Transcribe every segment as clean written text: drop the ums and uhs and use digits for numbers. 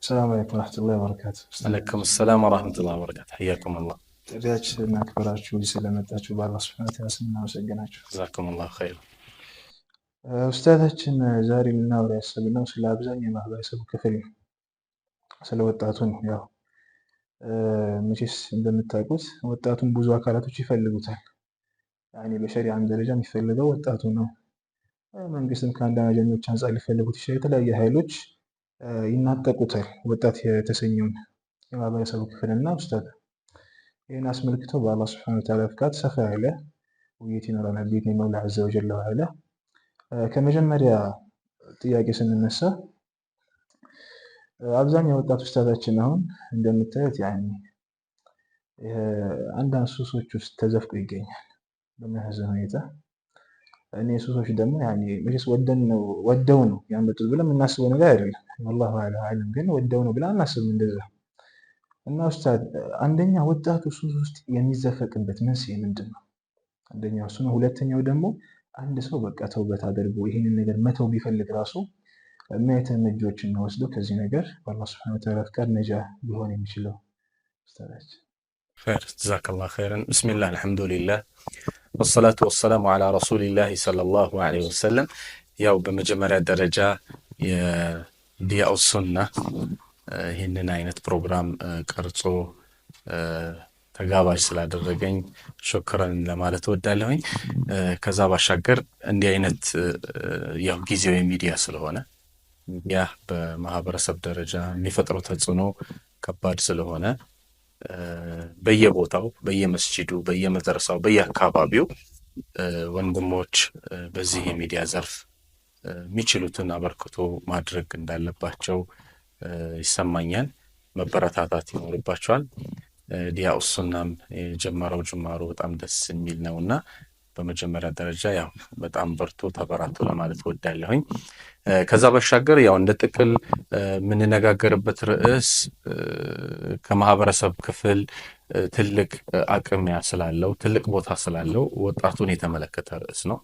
السلام عليكم ورحمة الله وبركاته. عليكم السلام ورحمة الله وبركاته. حياكم الله. ጥሪያችንን አክብራችሁ እዚህ ስለመጣችሁ በአላህ ሱብሓነሁ ወተዓላ ስም እናመሰግናችሁ። جزاكم الله خير. ኡስታዛችን ዛሬ ልናወራ ያሰብነው ስለ አብዛኛው የማህበረሰቡ ክፍል ነው፣ ስለ ወጣቱ ነው። ያው መቼስ እንደምታውቁት ወጣቱን ብዙ አካላቶች ይፈልጉታል። ያኔ በሸሪዓም ደረጃ የሚፈልገው ወጣቱ ነው። መንግስትም ከአንዳንድ አጀንዳዎች አንጻር ሊፈልጉት ይችላል። የተለያየ ኃይሎች ይናጠቁታል ወጣት የተሰኘውን የማህበረሰቡ ክፍልና ኡስታዝ ይህን አስመልክቶ በአላህ ሱብሓነሁ ወተዓላ ፍቃድ ሰፋ ያለ ውይይት ይኖረናል ቢኢዝኒ መውላ ዐዘ ወጀል ወዐላ። ከመጀመሪያ ጥያቄ ስንነሳ አብዛኛው ወጣት ኡስታዛችን አሁን እንደምታዩት ያኔ አንዳንድ ሱሶች ውስጥ ተዘፍቆ ይገኛል በሚያሳዝን ሁኔታ። እኔ ሱሶች ደግሞ ያኔ መቼስ ወደው ነው ያመጡት ብለን የምናስበው ነገር አይደለም። ወላሁ አዕለም፣ ግን ወደው ነው ብለን አናስብም እንደዛ። እና ኡስታዝ አንደኛ ወጣቱ ሱስ ውስጥ የሚዘፈቅበት መንስኤ ምንድን ነው? አንደኛው እሱ ነው። ሁለተኛው ደግሞ አንድ ሰው በቃ ተውበት አድርጎ ይሄንን ነገር መተው ቢፈልግ ራሱ ምን አይነት እርምጃዎችን ነው ወስዶ ከዚህ ነገር በአላህ ሱብሓነሁ ወተዓላ ፍቃድ ነጃ ሊሆን የሚችለው? ኡስታዛችን خير، جزاك الله خيرا. بسم الله الحمد لله والصلاة والسلام على رسول الله صلى الله عليه وسلم. ያው በመጀመሪያ ደረጃ የዲያኡ ሱና ይህንን አይነት ፕሮግራም ቀርጾ ተጋባዥ ስላደረገኝ ሹክራን ለማለት እወዳለሁኝ። ከዛ ባሻገር እንዲህ አይነት ያው ጊዜው የሚዲያ ስለሆነ ሚዲያ በማህበረሰብ ደረጃ የሚፈጥረው ተጽዕኖ ከባድ ስለሆነ በየቦታው በየመስጂዱ በየመድረሳው በየአካባቢው ወንድሞች በዚህ የሚዲያ ዘርፍ የሚችሉትን አበርክቶ ማድረግ እንዳለባቸው ይሰማኛል። መበረታታት ይኖርባቸዋል። ዲያኡ ሱናም የጀመረው ጅማሮ በጣም ደስ የሚል ነውና በመጀመሪያ ደረጃ ያው በጣም በርቱ ተበራቱ ለማለት እወዳለሁኝ። ከዛ ባሻገር ያው እንደ ጥቅል የምንነጋገርበት ርዕስ ከማህበረሰብ ክፍል ትልቅ አቅም ስላለው ትልቅ ቦታ ስላለው ወጣቱን የተመለከተ ርዕስ ነው።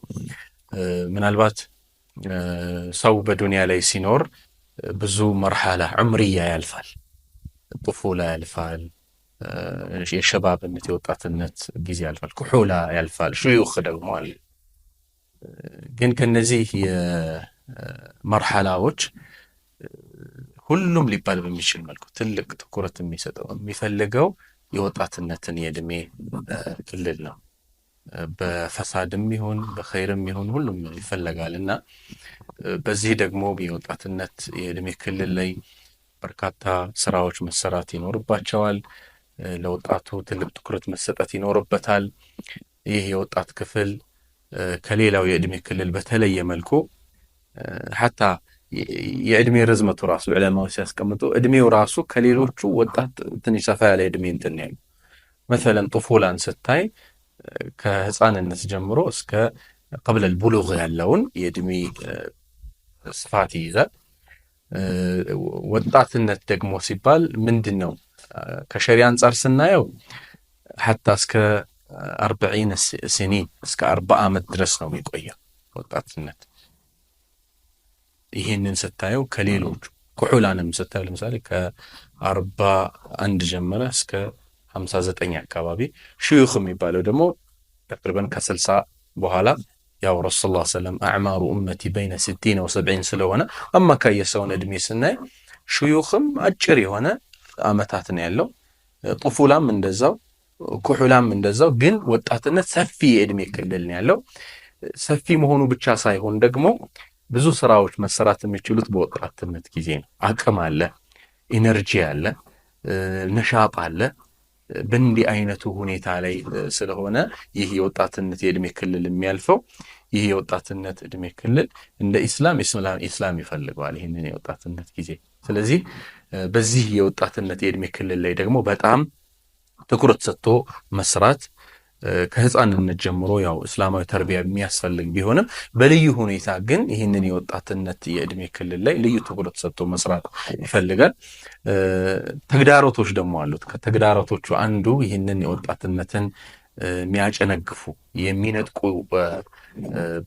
ምናልባት ሰው በዱንያ ላይ ሲኖር ብዙ መርሐላ ዑምርያ ያልፋል፣ ጡፉላ ያልፋል፣ የሸባብነት የወጣትነት ጊዜ ያልፋል፣ ኩሑላ ያልፋል፣ ሹዩኽ ደግሞ አለ። ግን ከነዚህ የመርሐላዎች ሁሉም ሊባል በሚችል መልኩ ትልቅ ትኩረት የሚሰጠው የሚፈልገው የወጣትነትን የእድሜ ክልል ነው። በፈሳድም ይሁን በኸይርም ይሁን ሁሉም ይፈለጋልና በዚህ ደግሞ የወጣትነት የእድሜ ክልል ላይ በርካታ ስራዎች መሰራት ይኖርባቸዋል። ለወጣቱ ትልቅ ትኩረት መሰጠት ይኖርበታል። ይህ የወጣት ክፍል ከሌላው የእድሜ ክልል በተለየ መልኩ ሐታ የእድሜ ርዝመቱ ራሱ ዑለማዎች ሲያስቀምጡ እድሜው ራሱ ከሌሎቹ ወጣት ትንሽ ሰፋ ያለ እድሜ እንትን ያለው مثلا ጡፉላን ስታይ ከህፃንነት ጀምሮ እስከ قبل البلوغ ያለውን የእድሜ ስፋት ይይዛል። ወጣትነት ደግሞ ሲባል ምንድነው? ከሸሪዓ አንፃር ስናየው ሐታ እስከ 40 سنين እስከ 40 ዓመት ድረስ ነው የሚቆየው ወጣትነት። ይሄንን ስታየው ከሌሎቹ ኩሑላንም ስታየው ለምሳሌ ከ41 ጀምረ እስከ 59 አካባቢ፣ ሹዩኽ የሚባለው ደግሞ ተቅሪበን ከ60 በኋላ ያው ረሱላህ ሰለላሁ ዐለይሂ ወሰለም አዕማሩ ኡመቲ በይነ 60 و70 ስለሆነ አማካይ የሰውን እድሜ ስናይ ሹዩኽም አጭር የሆነ አመታት ነው ያለው፣ ጡፉላም እንደዛው፣ ኩሑላም እንደዛው። ግን ወጣትነት ሰፊ የእድሜ ክልል ነው ያለው። ሰፊ መሆኑ ብቻ ሳይሆን ደግሞ ብዙ ስራዎች መሰራት የሚችሉት በወጣትነት ጊዜ ነው። አቅም አለ፣ ኢነርጂ አለ፣ ነሻጥ አለ። በእንዲህ አይነቱ ሁኔታ ላይ ስለሆነ ይህ የወጣትነት የእድሜ ክልል የሚያልፈው ይህ የወጣትነት እድሜ ክልል እንደ ኢስላም ይፈልገዋል ይህንን የወጣትነት ጊዜ። ስለዚህ በዚህ የወጣትነት የእድሜ ክልል ላይ ደግሞ በጣም ትኩረት ሰጥቶ መስራት ከህፃንነት ጀምሮ ያው እስላማዊ ተርቢያ የሚያስፈልግ ቢሆንም በልዩ ሁኔታ ግን ይህንን የወጣትነት የእድሜ ክልል ላይ ልዩ ትኩረት ሰጥቶ መስራት ይፈልጋል። ተግዳሮቶች ደግሞ አሉት። ከተግዳሮቶቹ አንዱ ይህንን የወጣትነትን የሚያጨነግፉ የሚነጥቁ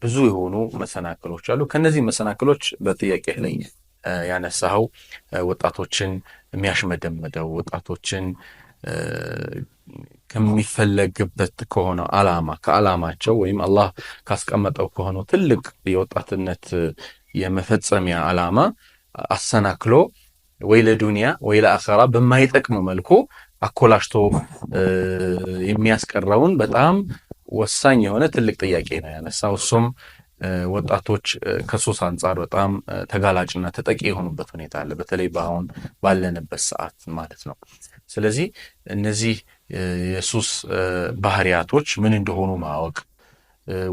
ብዙ የሆኑ መሰናክሎች አሉ። ከነዚህ መሰናክሎች በጥያቄ ላይ ያነሳው ወጣቶችን የሚያሽመደምደው ወጣቶችን ከሚፈለግበት ከሆነው ከዓላማቸው ወይም አላህ ካስቀመጠው ከሆነው ትልቅ የወጣትነት የመፈጸሚያ ዓላማ አሰናክሎ ወይ ለዱንያ ወይ ለአኺራ በማይጠቅም መልኩ አኮላሽቶ የሚያስቀረውን በጣም ወሳኝ የሆነ ትልቅ ጥያቄ ነው ያነሳው። እሱም ወጣቶች ከሱስ አንጻር በጣም ተጋላጭና ተጠቂ የሆኑበት ሁኔታ አለ፣ በተለይ በአሁን ባለንበት ሰዓት ማለት ነው። ስለዚህ እነዚህ የሱስ ባህሪያቶች ምን እንደሆኑ ማወቅ፣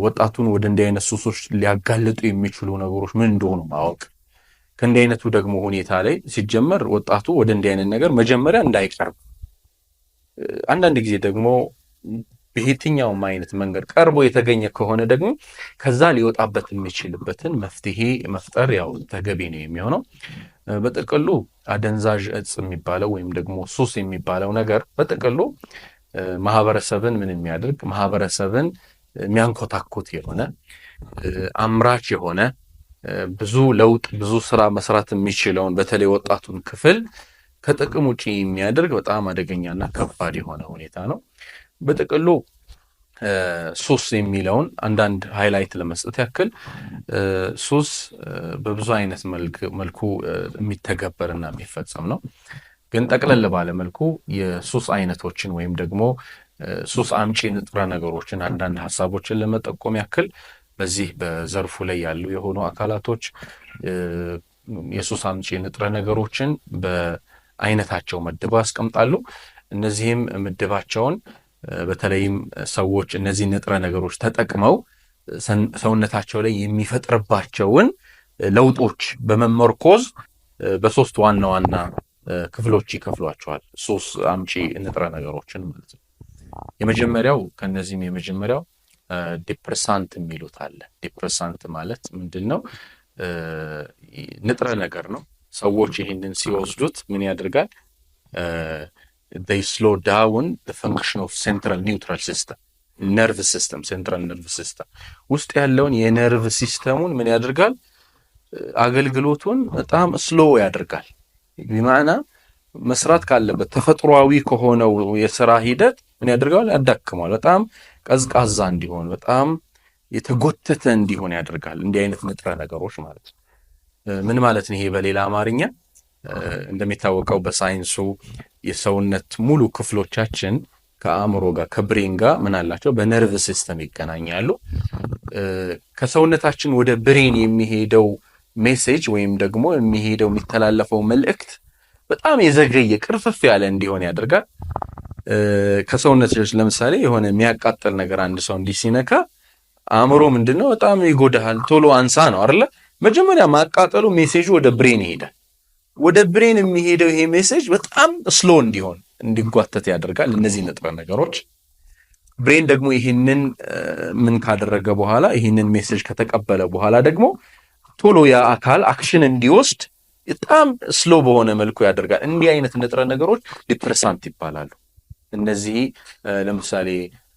ወጣቱን ወደ እንዲህ አይነት ሱሶች ሊያጋልጡ የሚችሉ ነገሮች ምን እንደሆኑ ማወቅ፣ ከእንዲህ አይነቱ ደግሞ ሁኔታ ላይ ሲጀመር ወጣቱ ወደ እንዲህ አይነት ነገር መጀመሪያ እንዳይቀርብ፣ አንዳንድ ጊዜ ደግሞ በየትኛውም አይነት መንገድ ቀርቦ የተገኘ ከሆነ ደግሞ ከዛ ሊወጣበት የሚችልበትን መፍትሄ መፍጠር ያው ተገቢ ነው የሚሆነው። በጥቅሉ አደንዛዥ እጽ የሚባለው ወይም ደግሞ ሱስ የሚባለው ነገር በጥቅሉ ማህበረሰብን ምን የሚያደርግ ማህበረሰብን የሚያንኮታኩት የሆነ አምራች የሆነ ብዙ ለውጥ ብዙ ስራ መስራት የሚችለውን በተለይ ወጣቱን ክፍል ከጥቅም ውጪ የሚያደርግ በጣም አደገኛና ከባድ የሆነ ሁኔታ ነው። በጥቅሉ ሱስ የሚለውን አንዳንድ ሃይላይት ለመስጠት ያክል ሱስ በብዙ አይነት መልኩ የሚተገበርና የሚፈጸም ነው። ግን ጠቅለል ባለ መልኩ የሱስ አይነቶችን ወይም ደግሞ ሱስ አምጪ ንጥረ ነገሮችን አንዳንድ ሐሳቦችን ለመጠቆም ያክል በዚህ በዘርፉ ላይ ያሉ የሆኑ አካላቶች የሱስ አምጪ ንጥረ ነገሮችን በአይነታቸው መድበው ያስቀምጣሉ። እነዚህም ምድባቸውን በተለይም ሰዎች እነዚህ ንጥረ ነገሮች ተጠቅመው ሰውነታቸው ላይ የሚፈጥርባቸውን ለውጦች በመመርኮዝ በሶስት ዋና ዋና ክፍሎች ይከፍሏቸዋል፣ ሱስ አምጪ ንጥረ ነገሮችን ማለት ነው። የመጀመሪያው ከነዚህም የመጀመሪያው ዲፕሬሳንት የሚሉት አለ። ዲፕሬሳንት ማለት ምንድነው? ንጥረ ነገር ነው። ሰዎች ይህንን ሲወስዱት ምን ያደርጋል? they slow down the function of central neutral system nerve system central nerve system ውስጥ ያለውን የነርቭ ሲስተሙን ምን ያደርጋል? አገልግሎቱን በጣም ስሎ ያደርጋል። በማዕና መስራት ካለበት ተፈጥሯዊ ከሆነው የሥራ ሂደት ምን ያደርጋል? ያዳክማል። በጣም ቀዝቃዛ እንዲሆን በጣም የተጎተተ እንዲሆን ያደርጋል። እንዲህ አይነት ንጥረ ነገሮች ማለት ነው። ምን ማለት ነው ይሄ በሌላ አማርኛ? እንደሚታወቀው በሳይንሱ የሰውነት ሙሉ ክፍሎቻችን ከአእምሮ ጋር ከብሬን ጋር ምን አላቸው? በነርቭ ሲስተም ይገናኛሉ። ከሰውነታችን ወደ ብሬን የሚሄደው ሜሴጅ ወይም ደግሞ የሚሄደው የሚተላለፈው መልእክት በጣም የዘገየ ቅርፍፍ ያለ እንዲሆን ያደርጋል። ከሰውነታችን ለምሳሌ የሆነ የሚያቃጥል ነገር አንድ ሰው እንዲህ ሲነካ አእምሮ ምንድነው በጣም ይጎዳሃል ቶሎ አንሳ ነው አይደል? መጀመሪያ ማቃጠሉ ሜሴጁ ወደ ብሬን ይሄዳል። ወደ ብሬን የሚሄደው ይሄ ሜሴጅ በጣም ስሎ እንዲሆን እንዲጓተት ያደርጋል። እነዚህ ንጥረ ነገሮች ብሬን ደግሞ ይሄንን ምን ካደረገ በኋላ ይሄንን ሜሴጅ ከተቀበለ በኋላ ደግሞ ቶሎ ያ አካል አክሽን እንዲወስድ በጣም ስሎ በሆነ መልኩ ያደርጋል። እንዲህ አይነት ንጥረ ነገሮች ዲፕሬሳንት ይባላሉ። እነዚህ ለምሳሌ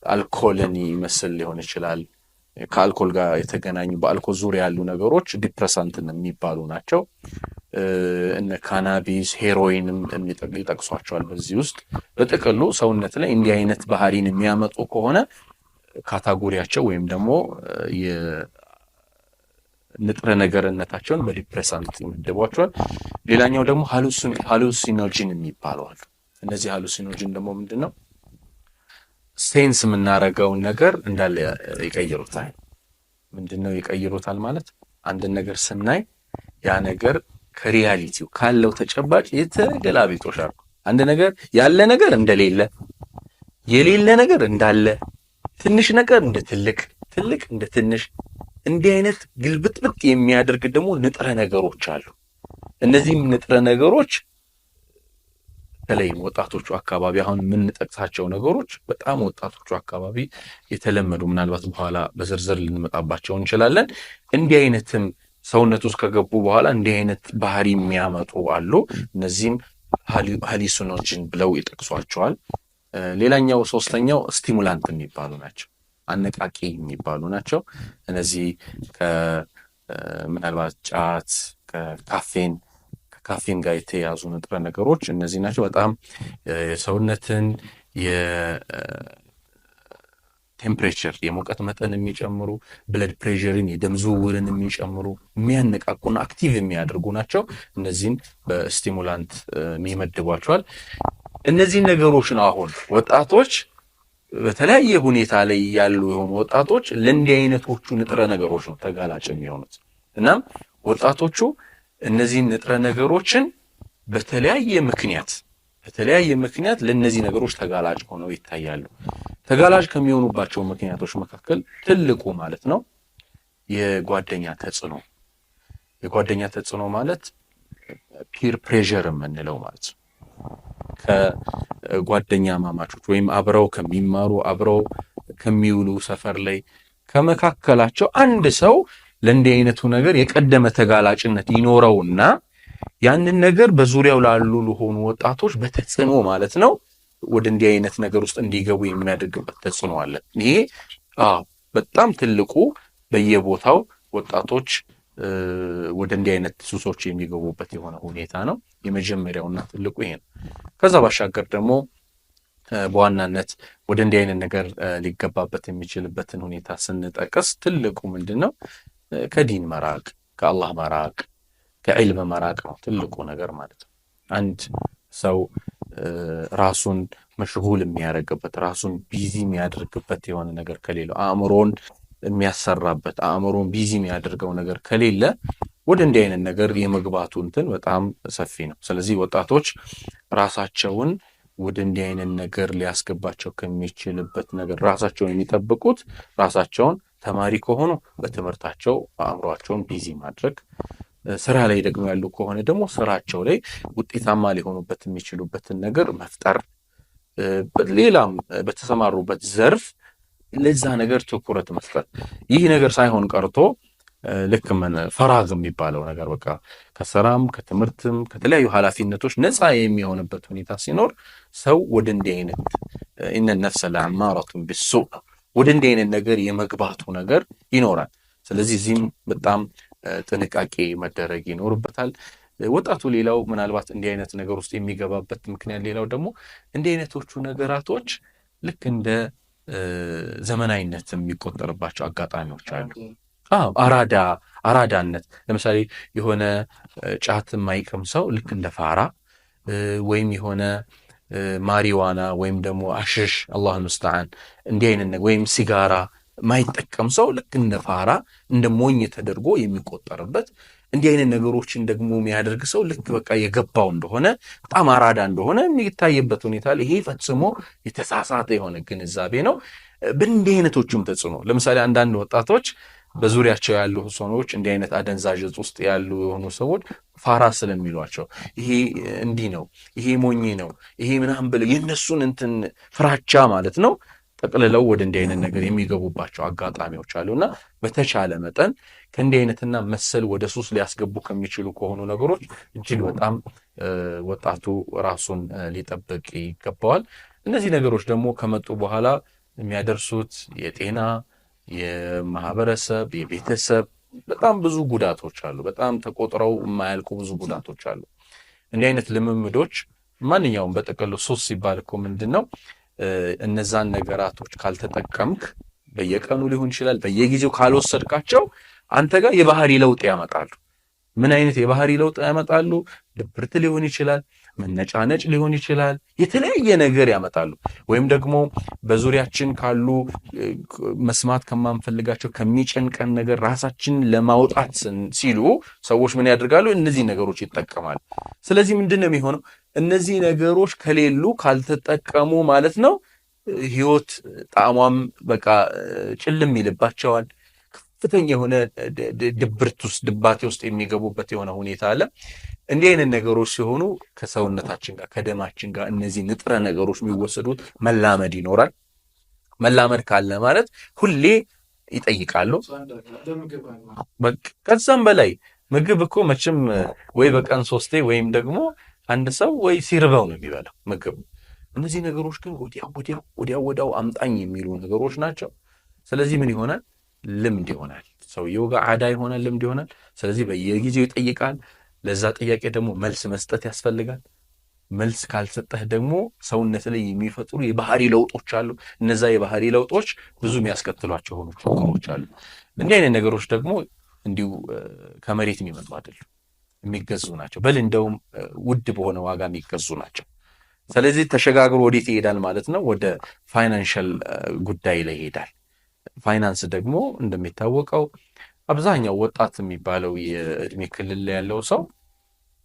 አልኮልን ይመስል ሊሆን ይችላል። ከአልኮል ጋር የተገናኙ በአልኮል ዙሪያ ያሉ ነገሮች ዲፕሬሳንት የሚባሉ ናቸው። እነ ካናቢስ፣ ሄሮይንም ይጠቅሷቸዋል በዚህ ውስጥ። በጥቅሉ ሰውነት ላይ እንዲህ አይነት ባህሪን የሚያመጡ ከሆነ ካታጎሪያቸው ወይም ደግሞ የንጥረ ነገርነታቸውን በዲፕሬሳንት ይመድቧቸዋል። ሌላኛው ደግሞ ሃሉሲኖጂን የሚባለው አሉ። እነዚህ ሃሉሲኖጂን ደግሞ ምንድነው? ሴንስ የምናረገውን ነገር እንዳለ ይቀይሩታል። ምንድነው ይቀይሩታል ማለት? አንድን ነገር ስናይ ያ ነገር ከሪያሊቲው ካለው ተጨባጭ የተገላቢጦሽ አድርጎ አንድ ነገር ያለ ነገር እንደሌለ፣ የሌለ ነገር እንዳለ፣ ትንሽ ነገር እንደ ትልቅ፣ ትልቅ እንደ ትንሽ፣ እንዲህ አይነት ግልብጥብጥ የሚያደርግ ደግሞ ንጥረ ነገሮች አሉ። እነዚህም ንጥረ ነገሮች በተለይም ወጣቶቹ አካባቢ አሁን የምንጠቅሳቸው ነገሮች በጣም ወጣቶቹ አካባቢ የተለመዱ ምናልባት በኋላ በዝርዝር ልንመጣባቸው እንችላለን። እንዲህ አይነትም ሰውነት ውስጥ ከገቡ በኋላ እንዲህ አይነት ባህሪ የሚያመጡ አሉ። እነዚህም ሃሉሲኖጂን ብለው ይጠቅሷቸዋል። ሌላኛው ሶስተኛው ስቲሙላንት የሚባሉ ናቸው፣ አነቃቂ የሚባሉ ናቸው። እነዚህ ምናልባት ጫት፣ ከካፌን ካፌን ጋር የተያዙ ንጥረ ነገሮች እነዚህ ናቸው። በጣም የሰውነትን ቴምፕሬቸር የሙቀት መጠን የሚጨምሩ ብለድ ፕሬሸርን የደም ዝውውርን የሚጨምሩ የሚያነቃቁና አክቲቭ የሚያደርጉ ናቸው። እነዚህን በስቲሙላንት ይመድቧቸዋል። እነዚህን ነገሮች ነው አሁን ወጣቶች በተለያየ ሁኔታ ላይ ያሉ የሆኑ ወጣቶች ለእንዲህ አይነቶቹ ንጥረ ነገሮች ነው ተጋላጭ የሚሆኑት። እናም ወጣቶቹ እነዚህን ንጥረ ነገሮችን በተለያየ ምክንያት ለእነዚህ ነገሮች ተጋላጭ ሆነው ይታያሉ። ተጋላጭ ከሚሆኑባቸው ምክንያቶች መካከል ትልቁ ማለት ነው የጓደኛ ተጽዕኖ ማለት ፒር ፕሬሸር የምንለው ማለት ነው። ከጓደኛ ማማቾች ወይም አብረው ከሚማሩ አብረው ከሚውሉ ሰፈር ላይ ከመካከላቸው አንድ ሰው ለእንዲህ አይነቱ ነገር የቀደመ ተጋላጭነት ይኖረውና ያንን ነገር በዙሪያው ላሉ ለሆኑ ወጣቶች በተጽዕኖ ማለት ነው ወደ እንዲህ አይነት ነገር ውስጥ እንዲገቡ የሚያደርግበት ተጽዕኖ አለ። ይሄ በጣም ትልቁ በየቦታው ወጣቶች ወደ እንዲህ አይነት ሱሶች የሚገቡበት የሆነ ሁኔታ ነው። የመጀመሪያውና ትልቁ ይሄ ነው። ከዛ ባሻገር ደግሞ በዋናነት ወደ እንዲህ አይነት ነገር ሊገባበት የሚችልበትን ሁኔታ ስንጠቅስ ትልቁ ምንድነው? ከዲን መራቅ፣ ከአላህ መራቅ፣ ከዕልም መራቅ ነው ትልቁ ነገር ማለት ነው። አንድ ሰው ራሱን መሽጉል የሚያደርግበት ራሱን ቢዚ የሚያደርግበት የሆነ ነገር ከሌለው አእምሮን የሚያሰራበት አእምሮን ቢዚ የሚያደርገው ነገር ከሌለ ወደ እንዲህ አይነት ነገር የመግባቱ እንትን በጣም ሰፊ ነው። ስለዚህ ወጣቶች ራሳቸውን ወደ እንዲህ አይነት ነገር ሊያስገባቸው ከሚችልበት ነገር ራሳቸውን የሚጠብቁት ራሳቸውን ተማሪ ከሆኑ በትምህርታቸው አእምሯቸውን ቢዚ ማድረግ፣ ስራ ላይ ደግሞ ያሉ ከሆነ ደግሞ ስራቸው ላይ ውጤታማ ሊሆኑበት የሚችሉበትን ነገር መፍጠር፣ ሌላም በተሰማሩበት ዘርፍ ለዛ ነገር ትኩረት መስጠት። ይህ ነገር ሳይሆን ቀርቶ ልክ ፈራግ የሚባለው ነገር በቃ ከስራም ከትምህርትም ከተለያዩ ኃላፊነቶች ነፃ የሚሆንበት ሁኔታ ሲኖር ሰው ወደ እንዲህ አይነት ኢነ ነፍሰ ለአማረቱን ቢሱእ ወደ እንዲህ አይነት ነገር የመግባቱ ነገር ይኖራል። ስለዚህ እዚህም በጣም ጥንቃቄ መደረግ ይኖርበታል ወጣቱ። ሌላው ምናልባት እንዲህ አይነት ነገር ውስጥ የሚገባበት ምክንያት ሌላው ደግሞ እንዲህ አይነቶቹ ነገራቶች ልክ እንደ ዘመናዊነት የሚቆጠርባቸው አጋጣሚዎች አሉ። አራዳነት ለምሳሌ የሆነ ጫት የማይቅም ሰው ልክ እንደ ፋራ ወይም የሆነ ማሪዋና ወይም ደግሞ አሽሽ አላሁ ሙስተዓን እንዲህ አይነት ወይም ሲጋራ ማይጠቀም ሰው ልክ እንደ ፋራ እንደ ሞኝ ተደርጎ የሚቆጠርበት እንዲህ አይነት ነገሮችን ደግሞ የሚያደርግ ሰው ልክ በቃ የገባው እንደሆነ በጣም አራዳ እንደሆነ የሚታይበት ሁኔታ ይሄ ፈጽሞ የተሳሳተ የሆነ ግንዛቤ ነው። በእንዲህ አይነቶቹም ተጽዕኖ ለምሳሌ አንዳንድ ወጣቶች በዙሪያቸው ያሉ ሰዎች እንዲህ አይነት አደንዛዥ ዕፅ ውስጥ ያሉ የሆኑ ሰዎች ፋራ ስለሚሏቸው ይሄ እንዲህ ነው፣ ይሄ ሞኝ ነው፣ ይሄ ምናምን ብለው የነሱን እንትን ፍራቻ ማለት ነው ጠቅልለው ወደ እንዲህ አይነት ነገር የሚገቡባቸው አጋጣሚዎች አሉና በተቻለ መጠን ከእንዲህ አይነትና መሰል ወደ ሱስ ሊያስገቡ ከሚችሉ ከሆኑ ነገሮች እጅግ በጣም ወጣቱ ራሱን ሊጠብቅ ይገባዋል። እነዚህ ነገሮች ደግሞ ከመጡ በኋላ የሚያደርሱት የጤና የማህበረሰብ የቤተሰብ በጣም ብዙ ጉዳቶች አሉ። በጣም ተቆጥረው የማያልቁ ብዙ ጉዳቶች አሉ። እንዲህ አይነት ልምምዶች ማንኛውም በጥቅሉ ሱስ ሲባል እኮ ምንድነው እነዛን ነገራቶች ካልተጠቀምክ በየቀኑ ሊሆን ይችላል በየጊዜው ካልወሰድካቸው አንተ ጋር የባህሪ ለውጥ ያመጣሉ። ምን አይነት የባህሪ ለውጥ ያመጣሉ? ድብርት ሊሆን ይችላል፣ መነጫነጭ ሊሆን ይችላል፣ የተለያየ ነገር ያመጣሉ። ወይም ደግሞ በዙሪያችን ካሉ መስማት ከማንፈልጋቸው ከሚጨንቀን ነገር ራሳችን ለማውጣት ሲሉ ሰዎች ምን ያደርጋሉ? እነዚህ ነገሮች ይጠቀማሉ። ስለዚህ ምንድነው የሚሆነው? እነዚህ ነገሮች ከሌሉ ካልተጠቀሙ ማለት ነው ህይወት ጣዕሟም በቃ ጭልም ይልባቸዋል። ከፍተኛ የሆነ ድብርት ውስጥ ድባቴ ውስጥ የሚገቡበት የሆነ ሁኔታ አለ። እንዲህ አይነት ነገሮች ሲሆኑ ከሰውነታችን ጋር ከደማችን ጋር እነዚህ ንጥረ ነገሮች የሚወሰዱት መላመድ ይኖራል። መላመድ ካለ ማለት ሁሌ ይጠይቃሉ። ከዛም በላይ ምግብ እኮ መቼም ወይ በቀን 3 ወይም ደግሞ አንድ ሰው ወይ ሲርበው ነው የሚበላው ምግብ። እነዚህ ነገሮች ግን ወዲያው አምጣኝ የሚሉ ነገሮች ናቸው። ስለዚህ ምን ይሆናል? ልምድ ይሆናል። ሰውየው ጋር ዓዳ ይሆናል፣ ልምድ ይሆናል። ስለዚህ በየጊዜው ይጠይቃል። ለዛ ጥያቄ ደግሞ መልስ መስጠት ያስፈልጋል። መልስ ካልሰጠህ ደግሞ ሰውነት ላይ የሚፈጥሩ የባህሪ ለውጦች አሉ። እነዛ የባህሪ ለውጦች ብዙ የሚያስከትሏቸው ሆኑ ችግሮች አሉ። እንዲህ አይነት ነገሮች ደግሞ እንዲሁ ከመሬት የሚመጡ አይደሉም፣ የሚገዙ ናቸው። በል እንደውም ውድ በሆነ ዋጋ የሚገዙ ናቸው። ስለዚህ ተሸጋግሮ ወዴት ይሄዳል ማለት ነው? ወደ ፋይናንሻል ጉዳይ ላይ ይሄዳል። ፋይናንስ ደግሞ እንደሚታወቀው አብዛኛው ወጣት የሚባለው የእድሜ ክልል ላይ ያለው ሰው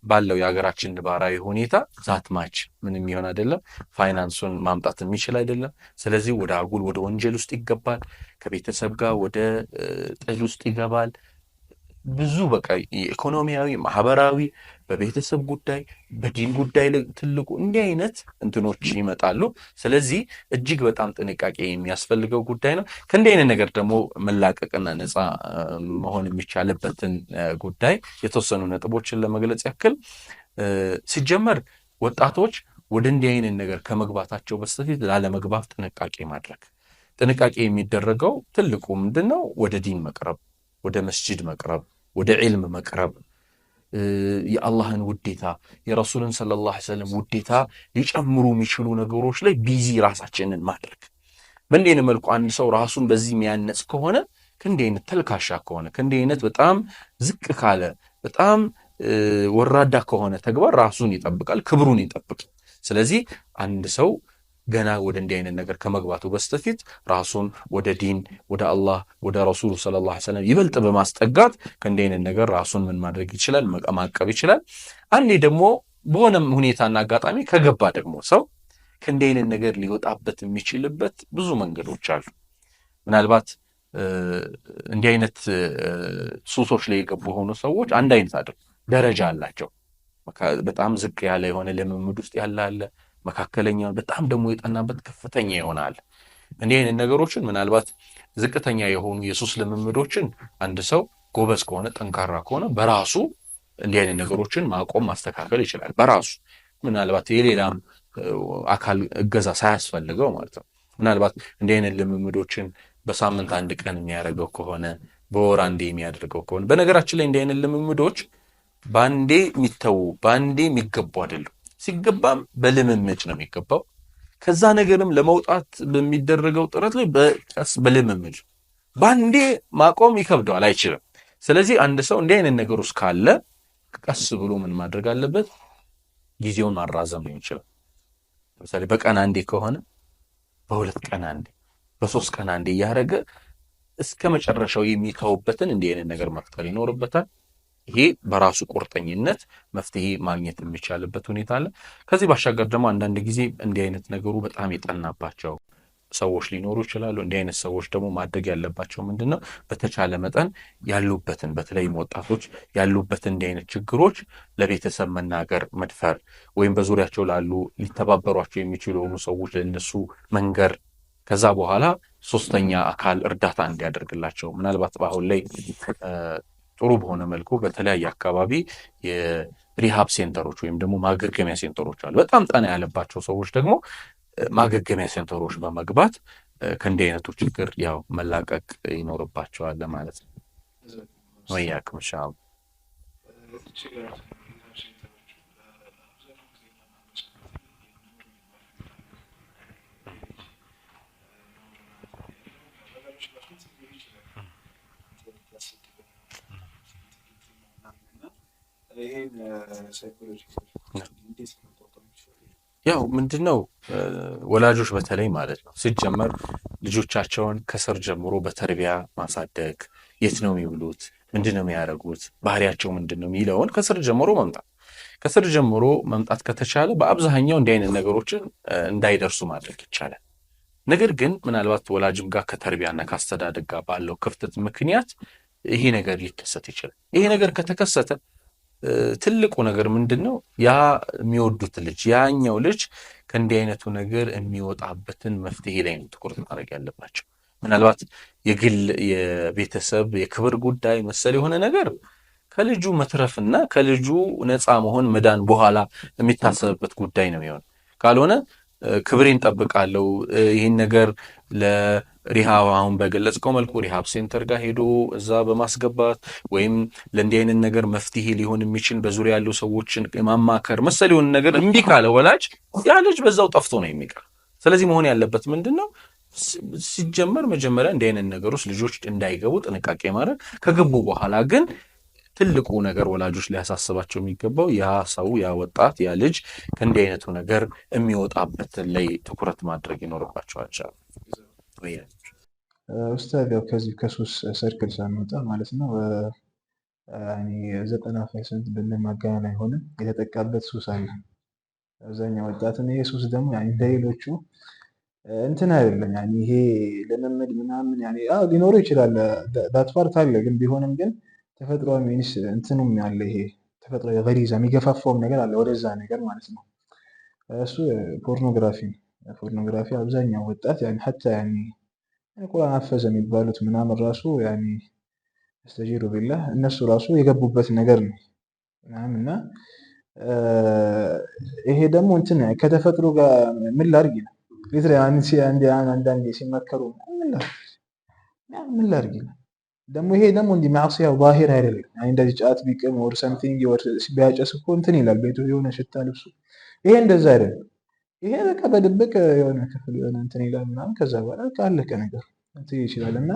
ባለው የሀገራችን ነባራዊ ሁኔታ ዛትማች ምንም ይሆን አይደለም፣ ፋይናንሱን ማምጣት የሚችል አይደለም። ስለዚህ ወደ አጉል ወደ ወንጀል ውስጥ ይገባል። ከቤተሰብ ጋር ወደ ጥል ውስጥ ይገባል። ብዙ በቃ ኢኮኖሚያዊ፣ ማህበራዊ፣ በቤተሰብ ጉዳይ፣ በዲን ጉዳይ ላይ ትልቁ እንዲህ አይነት እንትኖች ይመጣሉ። ስለዚህ እጅግ በጣም ጥንቃቄ የሚያስፈልገው ጉዳይ ነው። ከእንዲህ አይነት ነገር ደግሞ መላቀቅና ነፃ መሆን የሚቻልበትን ጉዳይ የተወሰኑ ነጥቦችን ለመግለጽ ያክል ሲጀመር ወጣቶች ወደ እንዲህ አይነት ነገር ከመግባታቸው በስተፊት ላለመግባት ጥንቃቄ ማድረግ። ጥንቃቄ የሚደረገው ትልቁ ምንድን ነው? ወደ ዲን መቅረብ፣ ወደ መስጂድ መቅረብ፣ ወደ ዒልም መቅረብ፣ የአላህን ውዴታ የረሱልን ሰለላሁ ዐለይሂ ወሰለም ውዴታ ሊጨምሩ የሚችሉ ነገሮች ላይ ቢዚ ራሳችንን ማድረግ። በእንዲህ አይነት መልኩ አንድ ሰው ራሱን በዚህ የሚያነጽ ከሆነ ከእንዲህ አይነት ተልካሻ ከሆነ ከእንዲህ አይነት በጣም ዝቅ ካለ በጣም ወራዳ ከሆነ ተግባር ራሱን ይጠብቃል፣ ክብሩን ይጠብቃል። ስለዚህ አንድ ሰው ገና ወደ እንዲህ አይነት ነገር ከመግባቱ በስተፊት ራሱን ወደ ዲን፣ ወደ አላህ፣ ወደ ረሱሉ ሰለላሁ ዐለይሂ ወሰለም ይበልጥ በማስጠጋት ከእንዲህ አይነት ነገር ራሱን ምን ማድረግ ይችላል? ማቀብ ይችላል። አንዴ ደግሞ በሆነም ሁኔታና አጋጣሚ ከገባ ደግሞ ሰው ከእንዲህ አይነት ነገር ሊወጣበት የሚችልበት ብዙ መንገዶች አሉ። ምናልባት እንዲህ አይነት ሱሶች ላይ የገቡ የሆኑ ሰዎች አንድ አይነት አይደለም፣ ደረጃ አላቸው። በጣም ዝቅ ያለ የሆነ ልምምድ ውስጥ ያለ አለ፣ መካከለኛ፣ በጣም ደግሞ የጠናበት ከፍተኛ ይሆናል። እንዲህ አይነት ነገሮችን ምናልባት ዝቅተኛ የሆኑ የሱስ ልምምዶችን አንድ ሰው ጎበዝ ከሆነ ጠንካራ ከሆነ በራሱ እንዲህ አይነት ነገሮችን ማቆም ማስተካከል ይችላል። በራሱ ምናልባት የሌላም አካል እገዛ ሳያስፈልገው ማለት ነው። ምናልባት እንዲህ አይነት ልምምዶችን በሳምንት አንድ ቀን የሚያደርገው ከሆነ በወር አንዴ የሚያደርገው ከሆነ በነገራችን ላይ እንዲህ አይነት ልምምዶች ባንዴ የሚተዉ ባንዴ የሚገቡ አይደሉም። ሲገባም በልምምድ ነው የሚገባው። ከዛ ነገርም ለመውጣት በሚደረገው ጥረት ላይ በቀስ በልምምድ ባንዴ ማቆም ይከብደዋል፣ አይችልም። ስለዚህ አንድ ሰው እንዲህ አይነት ነገር ውስጥ ካለ ቀስ ብሎ ምን ማድረግ አለበት? ጊዜውን ማራዘም ነው ይችላል። ለምሳሌ በቀን አንዴ ከሆነ በሁለት ቀን አንዴ፣ በሶስት ቀን አንዴ እያደረገ እስከ መጨረሻው የሚተውበትን እንዲህ አይነት ነገር መፍጠር ይኖርበታል። ይሄ በራሱ ቁርጠኝነት መፍትሄ ማግኘት የሚቻልበት ሁኔታ አለ። ከዚህ ባሻገር ደግሞ አንዳንድ ጊዜ እንዲህ አይነት ነገሩ በጣም የጠናባቸው ሰዎች ሊኖሩ ይችላሉ። እንዲህ አይነት ሰዎች ደግሞ ማድረግ ያለባቸው ምንድን ነው? በተቻለ መጠን ያሉበትን በተለይም ወጣቶች ያሉበትን እንዲህ አይነት ችግሮች ለቤተሰብ መናገር መድፈር፣ ወይም በዙሪያቸው ላሉ ሊተባበሯቸው የሚችሉ የሆኑ ሰዎች ለእነሱ መንገር፣ ከዛ በኋላ ሶስተኛ አካል እርዳታ እንዲያደርግላቸው ምናልባት በአሁን ላይ ጥሩ በሆነ መልኩ በተለያየ አካባቢ የሪሃብ ሴንተሮች ወይም ደግሞ ማገገሚያ ሴንተሮች አሉ። በጣም ጠና ያለባቸው ሰዎች ደግሞ ማገገሚያ ሴንተሮች በመግባት ከእንዲህ አይነቱ ችግር ያው መላቀቅ ይኖርባቸዋል ለማለት ነው። ወያክም ኢንሻአላህ ያው ምንድነው ወላጆች በተለይ ማለት ነው ሲጀመር ልጆቻቸውን ከስር ጀምሮ በተርቢያ ማሳደግ፣ የት ነው የሚውሉት፣ ምንድነው የሚያደርጉት፣ ባህሪያቸው ምንድነው የሚለውን ከስር ጀምሮ መምጣት ከተቻለ በአብዛኛው እንዲህ አይነት ነገሮችን እንዳይደርሱ ማድረግ ይቻላል። ነገር ግን ምናልባት ወላጅም ጋር ከተርቢያና ካስተዳደግ ጋር ባለው ክፍተት ምክንያት ይሄ ነገር ሊከሰት ይችላል። ይሄ ነገር ከተከሰተ ትልቁ ነገር ምንድነው? ያ የሚወዱት ልጅ ያኛው ልጅ ከእንዲህ አይነቱ ነገር የሚወጣበትን መፍትሄ ላይ ነው ትኩረት ማድረግ ያለባቸው። ምናልባት የግል የቤተሰብ የክብር ጉዳይ መሰል የሆነ ነገር ከልጁ መትረፍና ከልጁ ነፃ መሆን መዳን በኋላ የሚታሰብበት ጉዳይ ነው የሚሆን። ካልሆነ ክብሬን ጠብቃለሁ፣ ይህን ነገር ሪሃብ አሁን በገለጽከው መልኩ ሪሃብ ሴንተር ጋር ሄዶ እዛ በማስገባት ወይም ለእንዲህ አይነት ነገር መፍትሄ ሊሆን የሚችል በዙሪያ ያሉ ሰዎችን ማማከር መሰል የሆነ ነገር እምቢ ካለ ወላጅ ያ ልጅ በዛው ጠፍቶ ነው የሚቀር። ስለዚህ መሆን ያለበት ምንድን ነው? ሲጀመር መጀመሪያ እንዲህ አይነት ነገር ውስጥ ልጆች እንዳይገቡ ጥንቃቄ ማድረግ፣ ከገቡ በኋላ ግን ትልቁ ነገር ወላጆች ሊያሳስባቸው የሚገባው ያ ሰው ያ ወጣት ያ ልጅ ከእንዲህ አይነቱ ነገር የሚወጣበት ላይ ትኩረት ማድረግ ይኖርባቸዋል። ኡስታዝ ያው ከዚህ ከሱስ ሰርክል ሳንወጣ ማለት ነው 90% ብንማጋነን አይሆንም የተጠቃበት ሱስ አለ አብዛኛው ወጣት። ይሄ ሱስ ደግሞ እንደሌሎቹ እንትን አይደለም ይሄ ልምምድ ምናምን ሊኖሩ ይችላል ዳት ፓርት አለ። ግን ቢሆንም ግን ተፈጥሯዊ ሚንስ እንትኑም ያለ ይሄ ተፈጥሯዊ ገሪዛ የሚገፋፋውም ነገር አለ ወደዛ ነገር ማለት ነው። እሱ ፖርኖግራፊ ነው። ፖርኖግራፊ አብዛኛው ወጣት ሀታ ቁርአን ሐፈዘ የሚባሉት ምናምን ራሱ እስተጂሩ ቢላህ እነሱ ራሱ የገቡበት ነገር ነው ምናምን እና ይሄ ደግሞ እንትን ከተፈጥሮ ጋር ምን ላድርግ ነው ሊትራ አንዳንዴ ሲመከሩ ምን ላድርግ ነው ደግሞ ይሄ ደግሞ እንዲህ ማዕሲያው ባህር አይደለም። እንደዚህ ጫት ቢቅም ኦር ሰምቲንግ ኦር ቢያጨስ እኮ እንትን ይላል ቤቱ የሆነ ሽታ ልብሱ። ይሄ እንደዛ አይደለም። ይሄ በቃ በድብቅ የሆነ ክፍል የሆነ እንትን ይላል ምናምን ከዛ በኋላ ካለቀ ነገር እንትን ይችላል። እና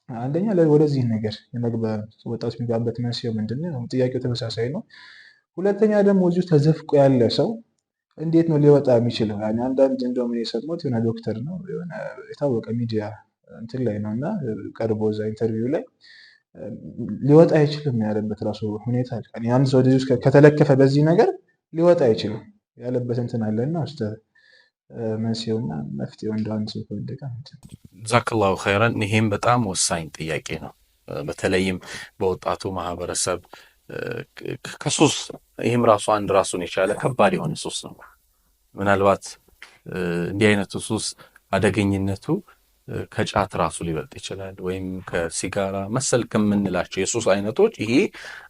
አንደኛ ወደዚህ ነገር የመግባት ወጣቱ የሚገባበት መንስኤው ምንድነው? ጥያቄው ተመሳሳይ ነው። ሁለተኛ ደግሞ እዚሁ ተዘፍቆ ያለ ሰው እንዴት ነው ሊወጣ የሚችለው? አንዳንድ እንደውም የሰማሁት የሆነ ዶክተር ነው የሆነ የታወቀ ሚዲያ እንትን ላይ ነው እና ቀርቦ እዛ ኢንተርቪው ላይ ሊወጣ አይችልም ያለበት ራሱ ሁኔታ አለ። አንድ ሰው ወደዚህ ውስጥ ከተለከፈ በዚህ ነገር ሊወጣ አይችልም ያለበት እንትን አለና ውስጥ መንስኤውና መፍትሄው እንደ አንድ ሰው ከወደቀ ጀዛከላሁ ኸይረን። ይሄም በጣም ወሳኝ ጥያቄ ነው። በተለይም በወጣቱ ማህበረሰብ ከሱስ ይህም ራሱ አንድ ራሱን የቻለ ከባድ የሆነ ሱስ ነው። ምናልባት እንዲህ አይነቱ ሱስ አደገኝነቱ ከጫት ራሱ ሊበልጥ ይችላል፣ ወይም ከሲጋራ መሰል ከምንላቸው የሱስ አይነቶች ይሄ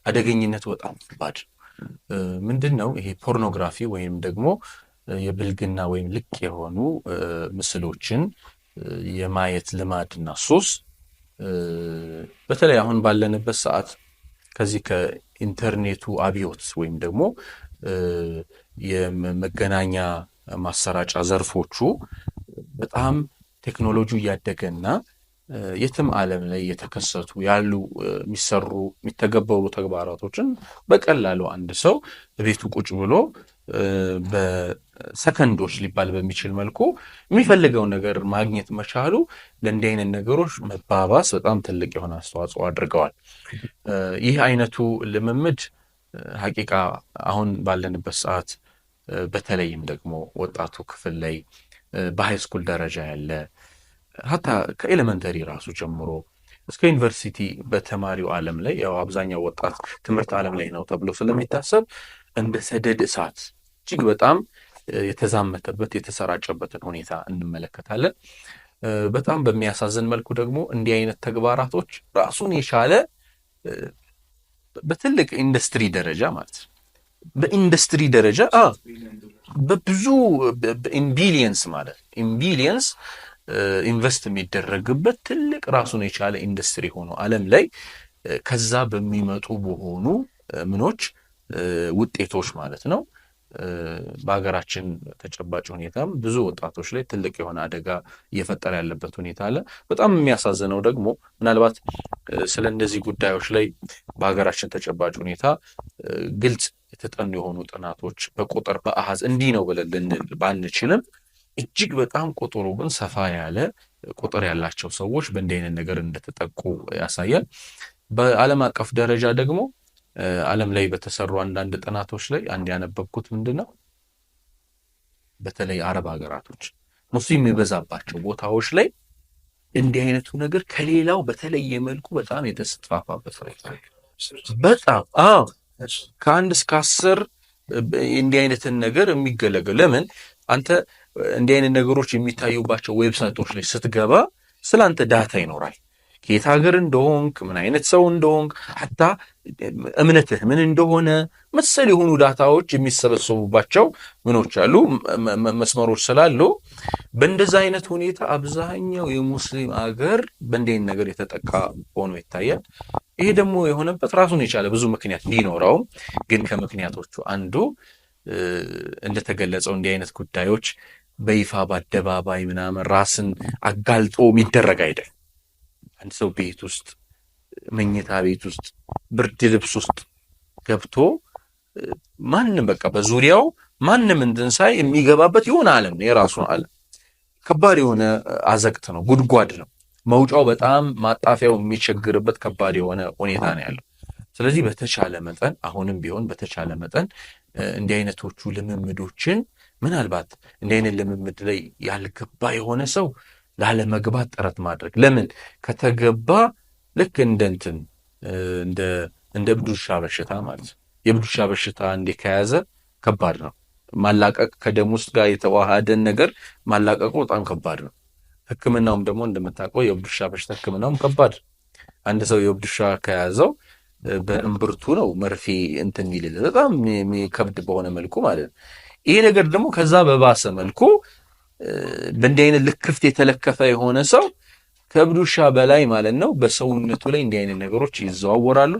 አደገኝነቱ በጣም ከባድ ምንድን ነው? ይሄ ፖርኖግራፊ ወይም ደግሞ የብልግና ወይም ልቅ የሆኑ ምስሎችን የማየት ልማድና ሱስ በተለይ አሁን ባለንበት ሰዓት ከዚህ ከኢንተርኔቱ አብዮት ወይም ደግሞ የመገናኛ ማሰራጫ ዘርፎቹ በጣም ቴክኖሎጂው እያደገና የትም ዓለም ላይ የተከሰቱ ያሉ የሚሰሩ የሚተገበሩ ተግባራቶችን በቀላሉ አንድ ሰው በቤቱ ቁጭ ብሎ በሰከንዶች ሊባል በሚችል መልኩ የሚፈልገው ነገር ማግኘት መቻሉ ለእንዲህ አይነት ነገሮች መባባስ በጣም ትልቅ የሆነ አስተዋጽኦ አድርገዋል። ይህ አይነቱ ልምምድ ሐቂቃ አሁን ባለንበት ሰዓት በተለይም ደግሞ ወጣቱ ክፍል ላይ በሃይስኩል ደረጃ ያለ ሀታ ከኤሌመንተሪ ራሱ ጀምሮ እስከ ዩኒቨርሲቲ በተማሪው ዓለም ላይ ያው አብዛኛው ወጣት ትምህርት ዓለም ላይ ነው ተብሎ ስለሚታሰብ እንደ ሰደድ እሳት እጅግ በጣም የተዛመተበት የተሰራጨበትን ሁኔታ እንመለከታለን። በጣም በሚያሳዝን መልኩ ደግሞ እንዲህ አይነት ተግባራቶች ራሱን የቻለ በትልቅ ኢንዱስትሪ ደረጃ ማለት በኢንዱስትሪ ደረጃ በብዙ ኢንቢሊየንስ ማለት ኢንቢሊየንስ ኢንቨስት የሚደረግበት ትልቅ ራሱን የቻለ ኢንዱስትሪ ሆኖ ዓለም ላይ ከዛ በሚመጡ በሆኑ ምኖች ውጤቶች ማለት ነው በሀገራችን ተጨባጭ ሁኔታም ብዙ ወጣቶች ላይ ትልቅ የሆነ አደጋ እየፈጠረ ያለበት ሁኔታ አለ። በጣም የሚያሳዝነው ደግሞ ምናልባት ስለ እነዚህ ጉዳዮች ላይ በሀገራችን ተጨባጭ ሁኔታ ግልጽ የተጠኑ የሆኑ ጥናቶች በቁጥር በአሃዝ እንዲህ ነው ብለን ልንል ባንችልም እጅግ በጣም ቁጥሩ ግን ሰፋ ያለ ቁጥር ያላቸው ሰዎች በእንዲህ አይነት ነገር እንደተጠቁ ያሳያል። በዓለም አቀፍ ደረጃ ደግሞ ዓለም ላይ በተሰሩ አንዳንድ ጥናቶች ላይ አንድ ያነበብኩት ምንድነው በተለይ አረብ ሀገራቶች ሙስሊም የሚበዛባቸው ቦታዎች ላይ እንዲህ አይነቱ ነገር ከሌላው በተለየ መልኩ በጣም የተስፋፋበት በጣም ከአንድ እስከ 10 እንዲህ አይነትን ነገር የሚገለገል ለምን አንተ እንዲህ አይነት ነገሮች የሚታዩባቸው ዌብሳይቶች ላይ ስትገባ ስላንተ ዳታ ይኖራል። ከየት ሀገር እንደሆንክ፣ ምን አይነት ሰው እንደሆንክ፣ ሐታ እምነትህ ምን እንደሆነ መሰል የሆኑ ዳታዎች የሚሰበሰቡባቸው ምኖች አሉ መስመሮች ስላሉ በእንደዛ አይነት ሁኔታ አብዛኛው የሙስሊም አገር በእንዲህ ነገር የተጠቃ ሆኖ ይታያል። ይሄ ደግሞ የሆነበት ራሱን የቻለ ብዙ ምክንያት ቢኖረውም ግን ከምክንያቶቹ አንዱ እንደተገለጸው እንዲህ አይነት ጉዳዮች በይፋ በአደባባይ ምናምን ራስን አጋልጦ የሚደረግ አይደል። አንድ ሰው ቤት ውስጥ መኝታ ቤት ውስጥ ብርድ ልብስ ውስጥ ገብቶ ማንም በቃ በዙሪያው ማንም እንትን ሳይ የሚገባበት የሆነ ዓለም ነው፣ የራሱ ዓለም። ከባድ የሆነ አዘቅት ነው፣ ጉድጓድ ነው። መውጫው በጣም ማጣፊያው የሚቸግርበት ከባድ የሆነ ሁኔታ ነው ያለው። ስለዚህ በተቻለ መጠን አሁንም ቢሆን በተቻለ መጠን እንዲህ አይነቶቹ ልምምዶችን ምናልባት እንዲህ አይነት ልምምድ ላይ ያልገባ የሆነ ሰው ላለመግባት ጥረት ማድረግ። ለምን ከተገባ ልክ እንደ እብድ ውሻ በሽታ ማለት ነው። የእብድ ውሻ በሽታ እንዴ ከያዘ ከባድ ነው ማላቀቅ። ከደም ውስጥ ጋር የተዋሃደን ነገር ማላቀቁ በጣም ከባድ ነው። ሕክምናውም ደግሞ እንደምታውቀው የእብድ ውሻ በሽታ ሕክምናውም ከባድ። አንድ ሰው የእብድ ውሻ ከያዘው በእምብርቱ ነው መርፌ እንትን የሚልለት በጣም የሚከብድ በሆነ መልኩ ማለት ነው። ይሄ ነገር ደግሞ ከዛ በባሰ መልኩ በእንዲህ አይነት ልክፍት የተለከፈ የሆነ ሰው ከእብድ ውሻ በላይ ማለት ነው በሰውነቱ ላይ እንዲህ አይነት ነገሮች ይዘዋወራሉ።